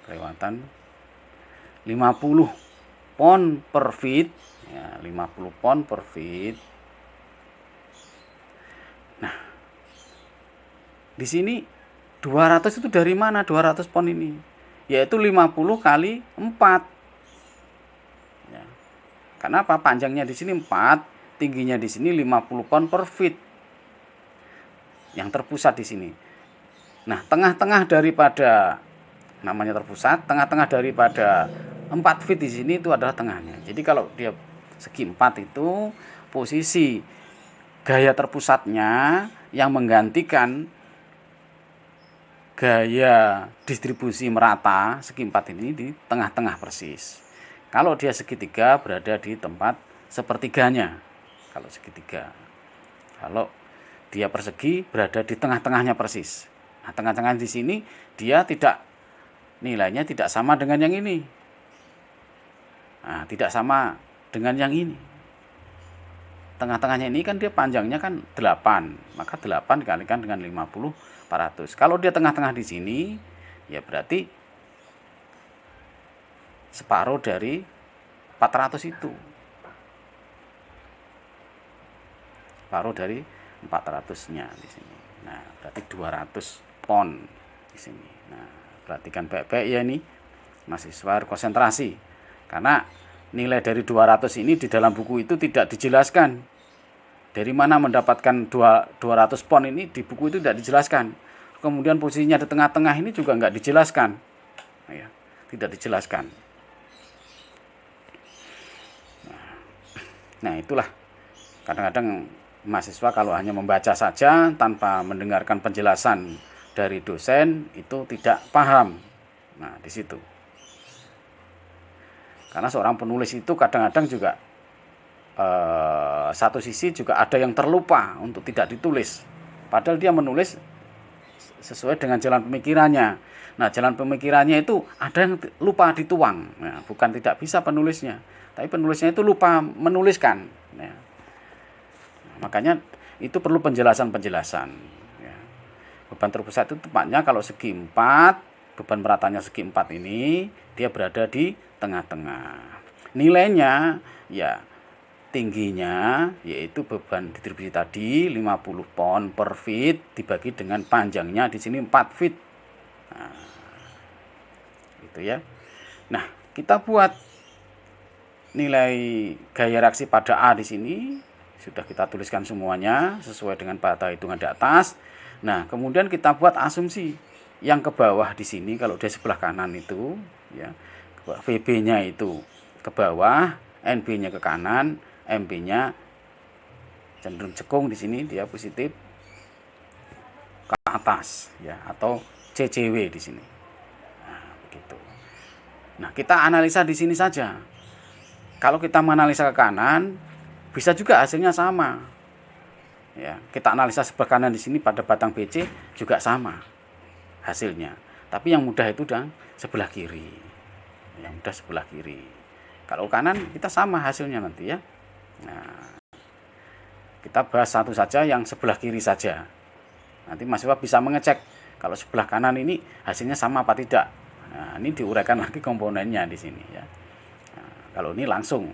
Kelewatan 50 pound per feet. Ya, 50 pound per feet. Nah, di sini 200 itu dari mana 200 pound ini? Yaitu 50 kali 4. Ya. Kenapa? Panjangnya di sini 4, tingginya di sini 50 pound per feet. Yang terpusat di sini. Nah, tengah-tengah daripada namanya terpusat, tengah-tengah daripada 4 feet di sini itu adalah tengahnya. Jadi kalau dia segi 4 itu posisi gaya terpusatnya yang menggantikan gaya distribusi merata segi 4 ini di tengah-tengah persis. Kalau dia segitiga berada di tempat sepertiganya. Kalau segitiga. Kalau dia persegi berada di tengah-tengahnya persis. Nah, tengah-tengah di sini dia nilainya tidak sama dengan yang ini. Nah, tidak sama dengan yang ini. Tengah-tengahnya ini kan dia panjangnya kan 8. Maka 8 dikalikan dengan 50 400. Kalau dia tengah-tengah di sini, ya berarti separuh dari 400 itu. Separuh dari 400-nya di sini. Nah, berarti 200 pound di sini. Nah, perhatikan baik-baik ya ini mahasiswa konsentrasi. Karena nilai dari 200 ini di dalam buku itu tidak dijelaskan. Dari mana mendapatkan 200 pound ini di buku itu tidak dijelaskan. Kemudian posisinya di tengah-tengah ini juga enggak dijelaskan. Ya, tidak dijelaskan. Nah, Nah, itulah kadang-kadang mahasiswa kalau hanya membaca saja tanpa mendengarkan penjelasan dari dosen itu tidak paham. Nah, di situ. Karena seorang penulis itu kadang-kadang juga satu sisi juga ada yang terlupa untuk tidak ditulis. Padahal dia menulis sesuai dengan jalan pemikirannya. Nah, jalan pemikirannya itu ada yang lupa dituang. Nah, bukan tidak bisa penulisnya, tapi penulisnya itu lupa menuliskan. Nah, makanya itu perlu penjelasan-penjelasan. Ya. Beban terpusat itu tepatnya kalau segi 4, beban meratanya segi 4 ini, dia berada di tengah-tengah. Nilainya ya tingginya yaitu beban distribusi tadi 50 pon per feet dibagi dengan panjangnya di sini 4 feet. Nah, gitu ya. Nah, kita buat nilai gaya reaksi pada A di sini sudah kita tuliskan semuanya sesuai dengan pada hitungan di atas. Nah, kemudian kita buat asumsi yang ke bawah di sini kalau di sebelah kanan itu ya, VB-nya itu ke bawah, NB-nya ke kanan, MB-nya cenderung cekung di sini dia positif ke atas ya, atau CCW di sini. Nah, begitu. Nah, kita analisa di sini saja. Kalau kita menganalisa ke kanan, bisa juga hasilnya sama. Ya, kita analisa sebelah kanan di sini pada batang BC juga sama hasilnya. Tapi yang mudah itu dan sebelah kiri. Yang mudah sebelah kiri. Kalau kanan kita sama hasilnya nanti ya. Nah, kita bahas satu saja yang sebelah kiri saja. Nanti mahasiswa bisa mengecek kalau sebelah kanan ini hasilnya sama apa tidak. Nah, ini diuraikan lagi komponennya di sini ya. Nah, kalau ini langsung.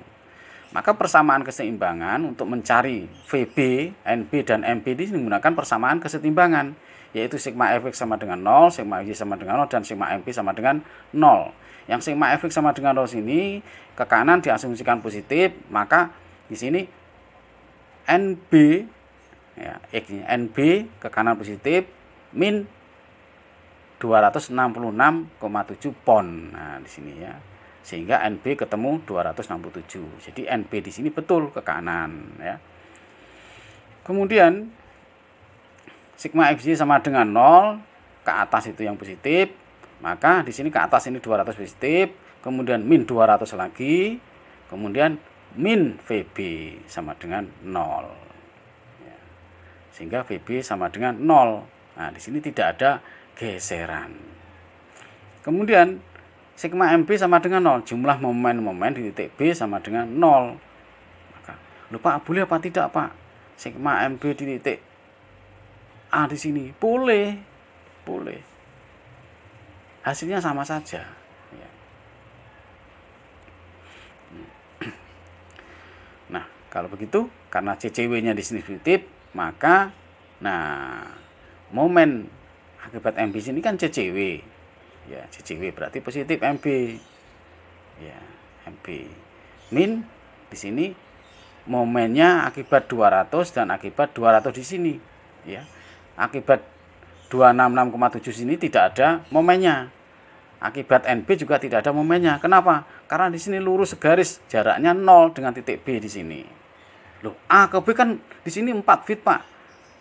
Maka persamaan keseimbangan untuk mencari VB, NB, dan MB ini menggunakan persamaan kesetimbangan, yaitu sigma Fx sama dengan 0, sigma Y sama dengan 0, dan sigma MB sama dengan 0. Yang sigma Fx sama dengan 0 sini ke kanan diasumsikan positif, maka di sini NB ya, X-nya NB ke kanan positif min 266,7 pon. Nah, di sini ya. Sehingga NB ketemu 267. Jadi NB di sini betul ke kanan ya. Kemudian sigma XY sama dengan 0, ke atas itu yang positif, maka di sini ke atas ini 200 positif, kemudian min 200 lagi, kemudian min VB sama dengan 0. Ya. Sehingga VB sama dengan 0. Nah, di sini tidak ada geseran. Kemudian sigma MB sama dengan 0. Jumlah momen-momen di titik B sama dengan 0. Maka, lupa boleh apa tidak, Pak? Sigma MB di titik A di sini. Boleh. Boleh. Hasilnya sama saja. Ya. Nah, kalau begitu, karena CCW-nya di sini positif, maka momen akibat MB sini kan CCW. Ya, CCW berarti positif MB. Ya, MB. Min di sini momennya akibat 200 dan akibat 200 di sini. Ya. Akibat 266,7 sini tidak ada momennya. Akibat NB juga tidak ada momennya. Kenapa? Karena di sini lurus segaris, jaraknya 0 dengan titik B di sini. Loh, A ke B kan di sini 4 feet, Pak.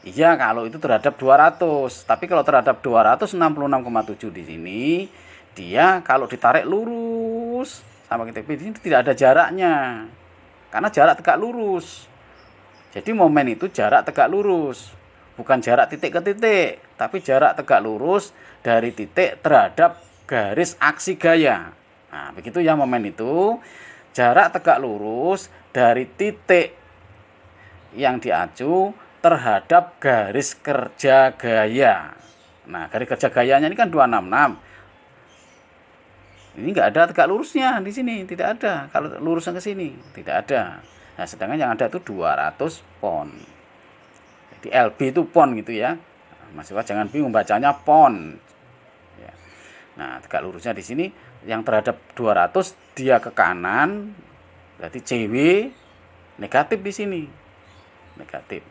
Iya, kalau itu terhadap 200. Tapi kalau terhadap 266,7 di sini, dia kalau ditarik lurus sama titik B di sini tidak ada jaraknya. Karena jarak tegak lurus. Jadi momen itu jarak tegak lurus. Bukan jarak titik ke titik, tapi jarak tegak lurus dari titik terhadap garis aksi gaya. Nah, begitu ya momen itu. Jarak tegak lurus dari titik yang diacu terhadap garis kerja gaya. Nah, garis kerja gayanya ini kan 266. Ini enggak ada tegak lurusnya di sini, tidak ada. Kalau lurusnya ke sini, tidak ada. Nah, sedangkan yang ada itu 200 pon. Jadi LB itu pon gitu ya. Mahasiswa jangan bingung bacanya pon. Ya. Nah, tegak lurusnya di sini yang terhadap 200 dia ke kanan, berarti CW negatif di sini. Negatif.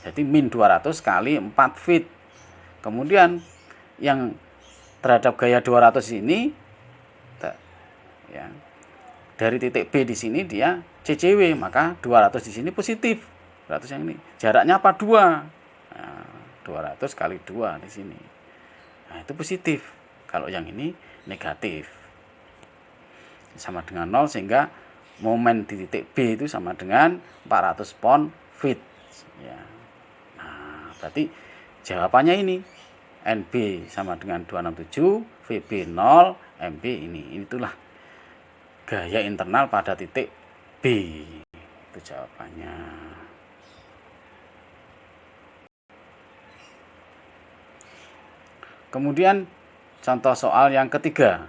Jadi min 200 kali 4 feet. Kemudian yang terhadap gaya 200 ini ya, dari titik B di sini dia CCW, maka 200 di sini positif. 200 yang ini. Jaraknya apa? 2. Nah, 200 kali 2 di sini. Nah, itu positif. Kalau yang ini negatif. Sama dengan 0, sehingga momen di titik B itu sama dengan 400 pound feet. Ya. Nah, berarti jawabannya ini. NB sama dengan 267, VB 0, MB ini. Itulah gaya internal pada titik B. Itu jawabannya. Kemudian contoh soal yang ketiga.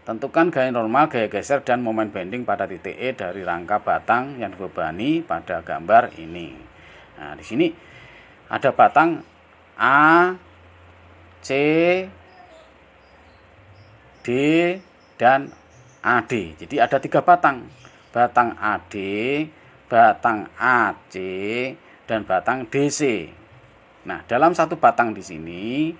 Tentukan gaya normal, gaya geser, dan momen bending pada titik E dari rangka batang yang dibebani pada gambar ini. Nah, di sini ada batang A, C, D, dan AD. Jadi ada 3 batang. Batang AD, batang AC, dan batang DC. Nah, dalam satu batang di sini,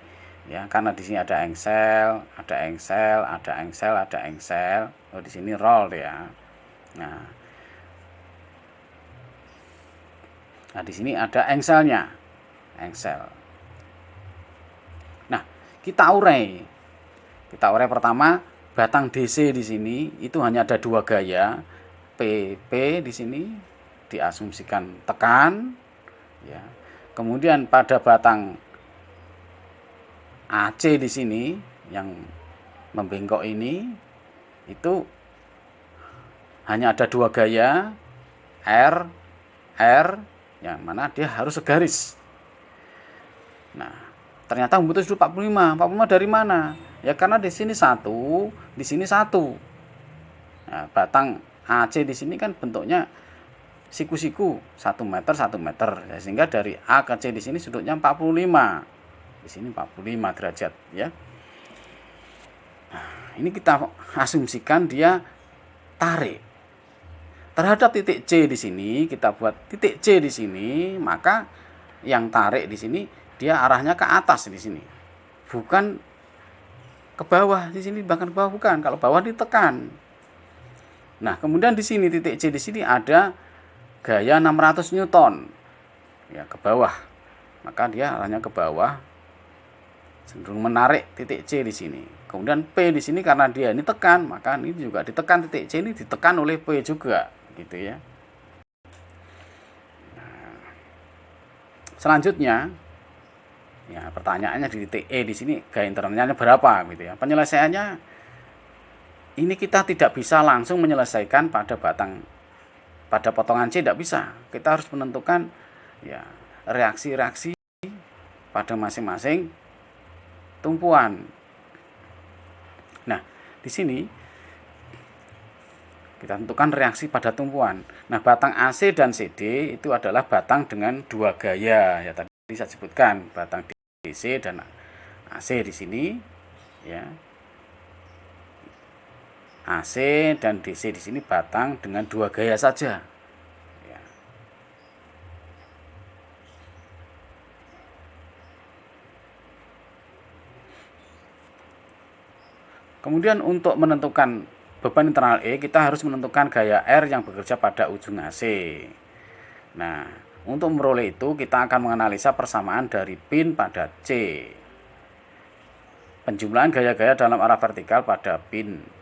ya, karena di sini ada engsel, ada engsel, ada engsel, ada engsel. Oh, di sini roll ya. Nah, di sini ada engselnya, engsel. Nah, kita urai. Kita urai pertama, batang DC di sini itu hanya ada 2 gaya. PP di sini diasumsikan tekan, ya. Kemudian pada batang AC di sini yang membengkok ini itu hanya ada 2 gaya, R, yang mana dia harus segaris. Nah, ternyata membutuhkan sudut 45. 45 dari mana? Ya karena di sini 1, di sini 1. Nah, batang AC di sini kan bentuknya siku-siku 1 meter 1 meter, ya, sehingga dari A ke C di sini sudutnya 45. Di sini 45 derajat, ya. Nah, ini kita asumsikan dia tarik terhadap titik C di sini. Kita buat titik C di sini, maka yang tarik di sini dia arahnya ke atas di sini, bukan ke bawah di sini, bahkan ke bawah bukan. Kalau bawah ditekan. Nah, kemudian di sini titik C di sini ada gaya 600 Newton, ya, ke bawah, maka dia arahnya ke bawah, cenderung menarik titik C di sini. Kemudian P di sini karena dia ini tekan, maka ini juga ditekan, titik C ini ditekan oleh P juga, gitu ya. Nah, selanjutnya, ya, pertanyaannya di titik E di sini gaya internalnya berapa, gitu ya. Penyelesaiannya ini kita tidak bisa langsung menyelesaikan pada potongan C, tidak bisa. Kita harus menentukan, ya, reaksi-reaksi pada masing-masing tumpuan. Nah, di sini kita tentukan reaksi pada tumpuan. Nah, batang AC dan CD itu adalah batang dengan 2 gaya, ya, tadi saya sebutkan batang DC dan AC di sini, ya. AC dan DC di sini batang dengan 2 gaya saja. Ya. Kemudian untuk menentukan beban internal E, kita harus menentukan gaya R yang bekerja pada ujung AC. Nah, untuk memperoleh itu kita akan menganalisa persamaan dari pin pada C. Penjumlahan gaya-gaya dalam arah vertikal pada pin.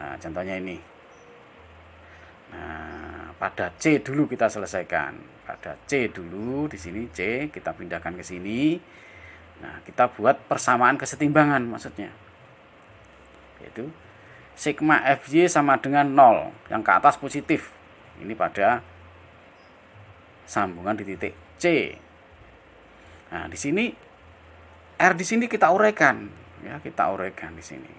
Nah, contohnya ini. Nah, pada C dulu kita selesaikan. Pada C dulu, di sini C kita pindahkan ke sini. Nah, kita buat persamaan kesetimbangan maksudnya. Yaitu sigma FY sama dengan 0, yang ke atas positif. Ini pada sambungan di titik C. Nah, di sini R di sini kita uraikan, ya, kita uraikan di sini.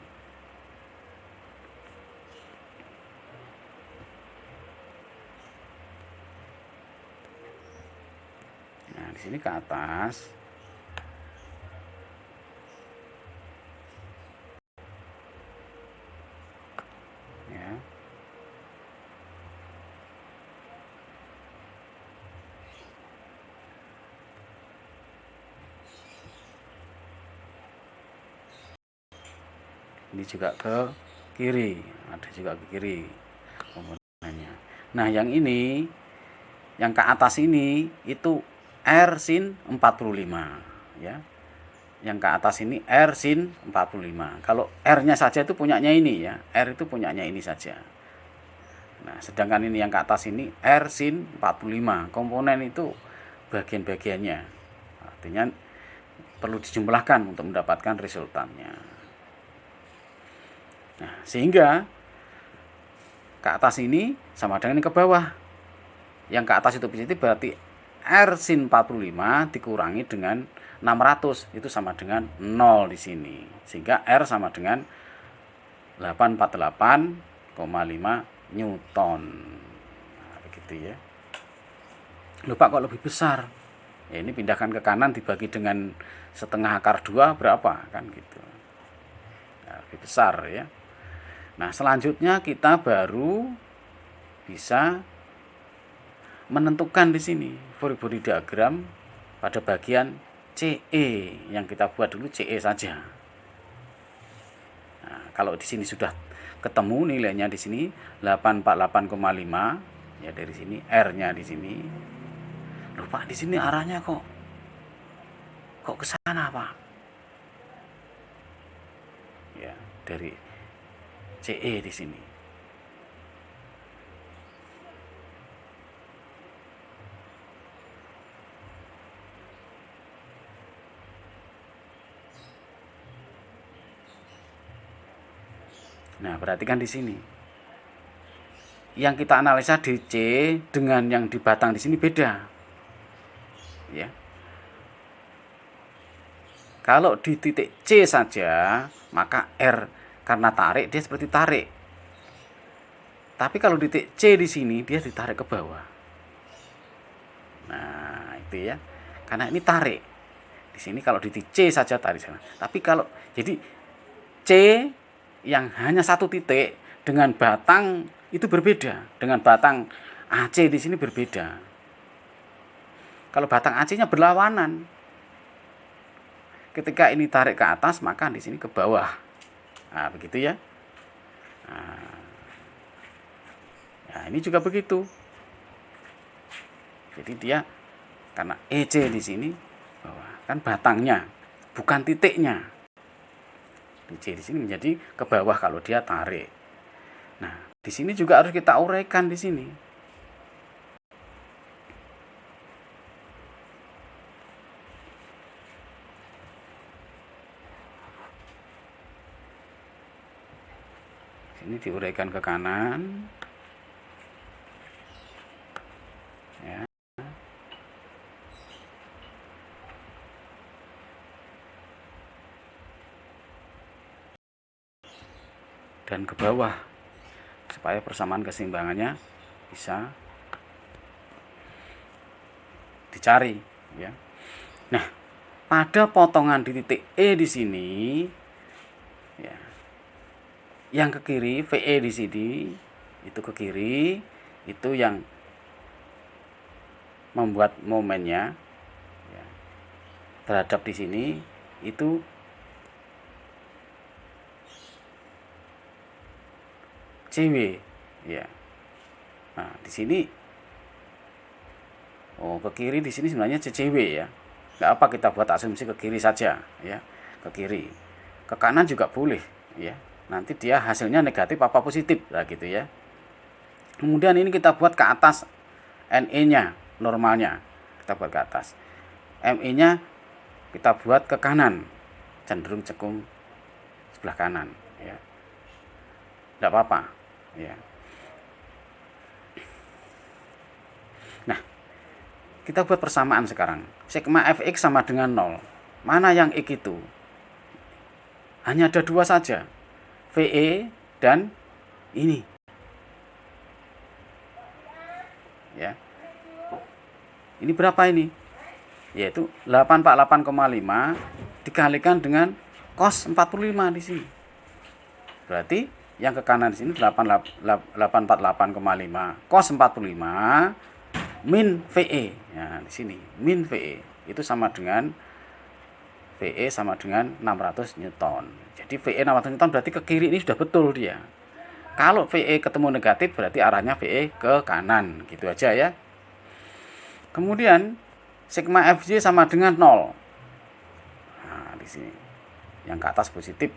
Nah, di sini ke atas. Ya. Ini juga ke kiri, ada juga ke kiri. Nah, yang ini, yang ke atas ini itu R sin 45 ya. Yang ke atas ini R sin 45. Kalau R-nya saja itu punyanya ini ya. R itu punyanya ini saja. Nah, sedangkan ini yang ke atas ini R sin 45. Komponen itu bagian-bagiannya. Artinya perlu dijumlahkan untuk mendapatkan resultannya. Nah, sehingga ke atas ini sama dengan yang ke bawah. Yang ke atas itu positif berarti R sin 45 dikurangi dengan 600 itu sama dengan 0 di sini. Sehingga R sama dengan 848,5 Newton. Nah, begitu ya. Lupa kok lebih besar. Ya, ini pindahkan ke kanan dibagi dengan setengah akar 2 berapa kan gitu. Nah, lebih besar ya. Nah, selanjutnya kita baru bisa menentukan di sini free body diagram pada bagian CE yang kita buat dulu CE saja. Nah, kalau di sini sudah ketemu nilainya di sini 848,5 ya, dari sini R-nya di sini. Lupa di sini arahnya kok ke sana, Pak. Ya, dari CE di sini. Nah, perhatikan di sini. Yang kita analisa di C dengan yang di batang di sini beda. Ya. Kalau di titik C saja, maka R karena tarik dia seperti tarik. Tapi kalau di titik C di sini dia ditarik ke bawah. Nah, itu ya. Karena ini tarik. Di sini kalau di titik C saja tarik sana. Tapi kalau jadi C yang hanya satu titik dengan batang itu berbeda. Dengan batang AC di sini berbeda. Kalau batang AC-nya berlawanan. Ketika ini tarik ke atas, maka di sini ke bawah. Nah, begitu ya. Nah, ini juga begitu. Jadi dia karena EC di sini bawah, kan batangnya, bukan titiknya. C di sini menjadi ke bawah kalau dia tarik. Nah, di sini juga harus kita uraikan di sini. Ini diuraikan ke kanan. Ya. Dan ke bawah supaya persamaan keseimbangannya bisa dicari ya. Nah, pada potongan di titik E di sini ya, yang ke kiri VE di sini itu ke kiri, itu yang membuat momennya ya, terhadap di sini itu CW ya. Nah, di sini ke kiri di sini sebenarnya CCW ya. Enggak apa kita buat asumsi ke kiri saja ya, ke kiri. Ke kanan juga boleh ya. Nanti dia hasilnya negatif apa positif lah gitu ya. Kemudian ini kita buat ke atas NE-nya, normalnya. Kita buat ke atas. ME-nya kita buat ke kanan, cenderung cekung sebelah kanan ya. Enggak apa-apa ya. Nah, kita buat persamaan sekarang. Sigma fx sama dengan 0. Mana yang x itu? Hanya ada dua saja, VE dan ini ya. Ini berapa ini? Yaitu 848,5 dikalikan dengan cos 45 di sini. Berarti yang ke kanan di sini 848,5 cos 45 min VE. Ya, di sini min VE itu sama dengan VE sama dengan 600 Newton. Jadi VE 600 Newton berarti ke kiri ini sudah betul dia. Kalau VE ketemu negatif berarti arahnya VE ke kanan, gitu aja ya. Kemudian sigma FJ sama dengan 0. Nah, di sini yang ke atas positif.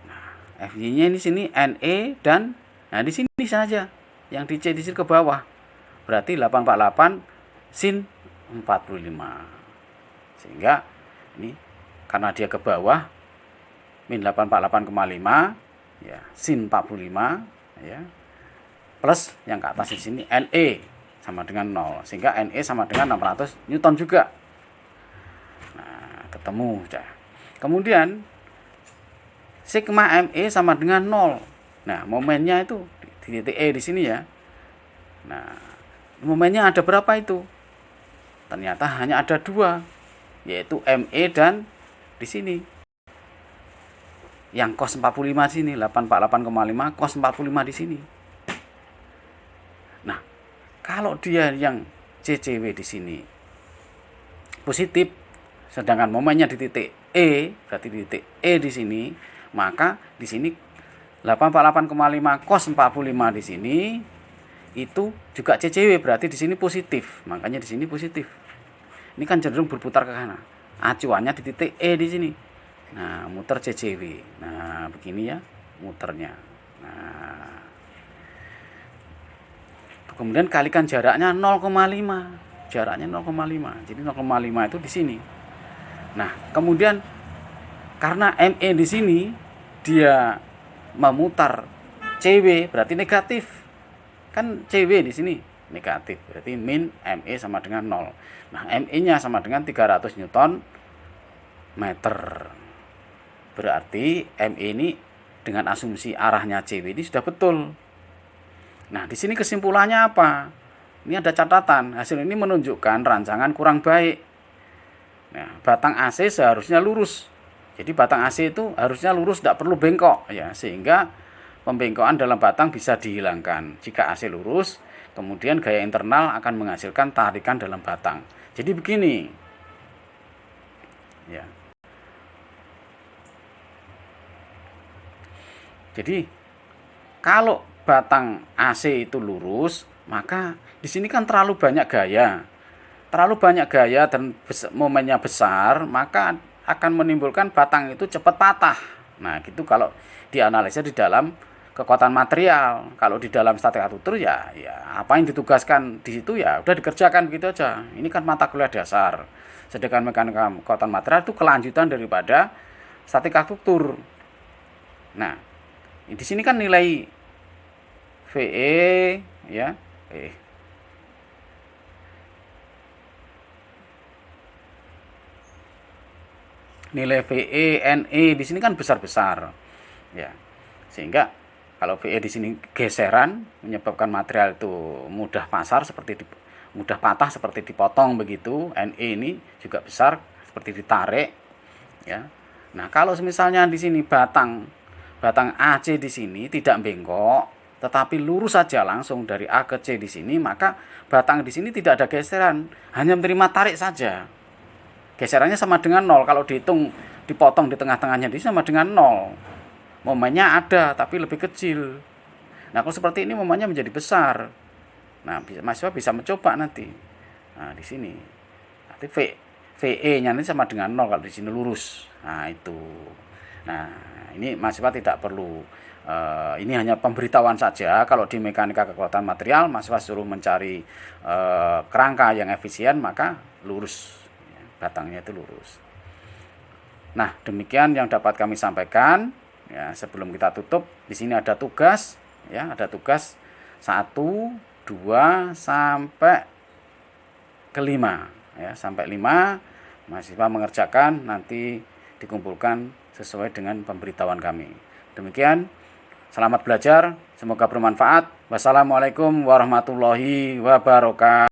Nah, FJ-nya ini sini NE dan di sini saja. Yang di C di sini ke bawah. Berarti 848 sin 45. Sehingga ini karena dia ke bawah min 848,5 ya, sin 45 ya. Plus yang ke atas di sini NE sama dengan 0. Sehingga NE sama dengan 600 Newton juga. Nah, ketemu sudah. Kemudian sigma ME sama dengan 0. Nah, momennya itu di titik E di sini ya. Nah, momennya ada berapa itu? Ternyata hanya ada 2, yaitu ME dan di sini yang cos 45 di sini, 848,5 cos 45 di sini. Nah, kalau dia yang CCW di sini positif, sedangkan momennya di titik E, berarti di titik E di sini, maka di sini 848,5 cos 45 di sini itu juga CCW, berarti di sini positif. Makanya di sini positif. Ini kan cenderung berputar ke kanan. Acuannya di titik E di sini. Nah, muter CCW. Nah, begini ya muternya. Nah, kemudian kalikan jaraknya 0,5. Jaraknya 0,5. Jadi 0,5 itu di sini. Nah, kemudian karena ME di sini dia memutar CW berarti negatif. Kan CW di sini negatif. Berarti min ME sama dengan 0. Nah, ME-nya sama dengan 300 Newton meter. Berarti ME ini dengan asumsi arahnya CW ini sudah betul. Nah, di sini kesimpulannya apa? Ini ada catatan. Hasil ini menunjukkan rancangan kurang baik. Nah, batang AC seharusnya lurus. Jadi batang AC itu harusnya lurus, tidak perlu bengkok ya, sehingga pembengkokan dalam batang bisa dihilangkan. Jika AC lurus, kemudian gaya internal akan menghasilkan tarikan dalam batang. Jadi begini. Ya. Jadi kalau batang AC itu lurus, maka di sini kan terlalu banyak gaya. Terlalu banyak gaya dan momennya besar, maka akan menimbulkan batang itu cepat patah. Nah, gitu kalau dianalisa di dalam kekuatan material. Kalau di dalam statik struktur ya apa yang ditugaskan di situ ya udah dikerjakan begitu aja. Ini kan mata kuliah dasar. Sedangkan mekanika kekuatan material itu kelanjutan daripada statik struktur. Nah, di sini kan nilai VE ya, nilai VE, NE di sini kan besar-besar. Ya. Sehingga kalau VE di sini geseran menyebabkan material itu mudah mudah patah seperti dipotong begitu. NE ini juga besar seperti ditarik ya. Nah, kalau misalnya di sini batang AC di sini tidak bengkok, tetapi lurus saja langsung dari A ke C di sini, maka batang di sini tidak ada geseran, hanya menerima tarik saja. Geserannya sama dengan 0. Kalau dihitung dipotong di tengah-tengahnya di sini sama dengan 0. Momennya ada tapi lebih kecil. Nah, kalau seperti ini momennya menjadi besar. Nah, mahasiswa bisa mencoba nanti. Nah, di sini. Nanti VE-nya ini sama dengan 0 kalau di sini lurus. Nah, itu. Nah, ini mahasiswa tidak perlu ini hanya pemberitahuan saja. Kalau di mekanika kekuatan material mahasiswa suruh mencari kerangka yang efisien, maka lurus. Batangnya itu lurus. Nah, demikian yang dapat kami sampaikan. Ya, sebelum kita tutup, di sini ada tugas, ya, ada tugas 1, 2 sampai ke 5, ya, sampai 5 mahasiswa mengerjakan, nanti dikumpulkan sesuai dengan pemberitahuan kami. Demikian, selamat belajar, semoga bermanfaat. Wassalamualaikum warahmatullahi wabarakatuh.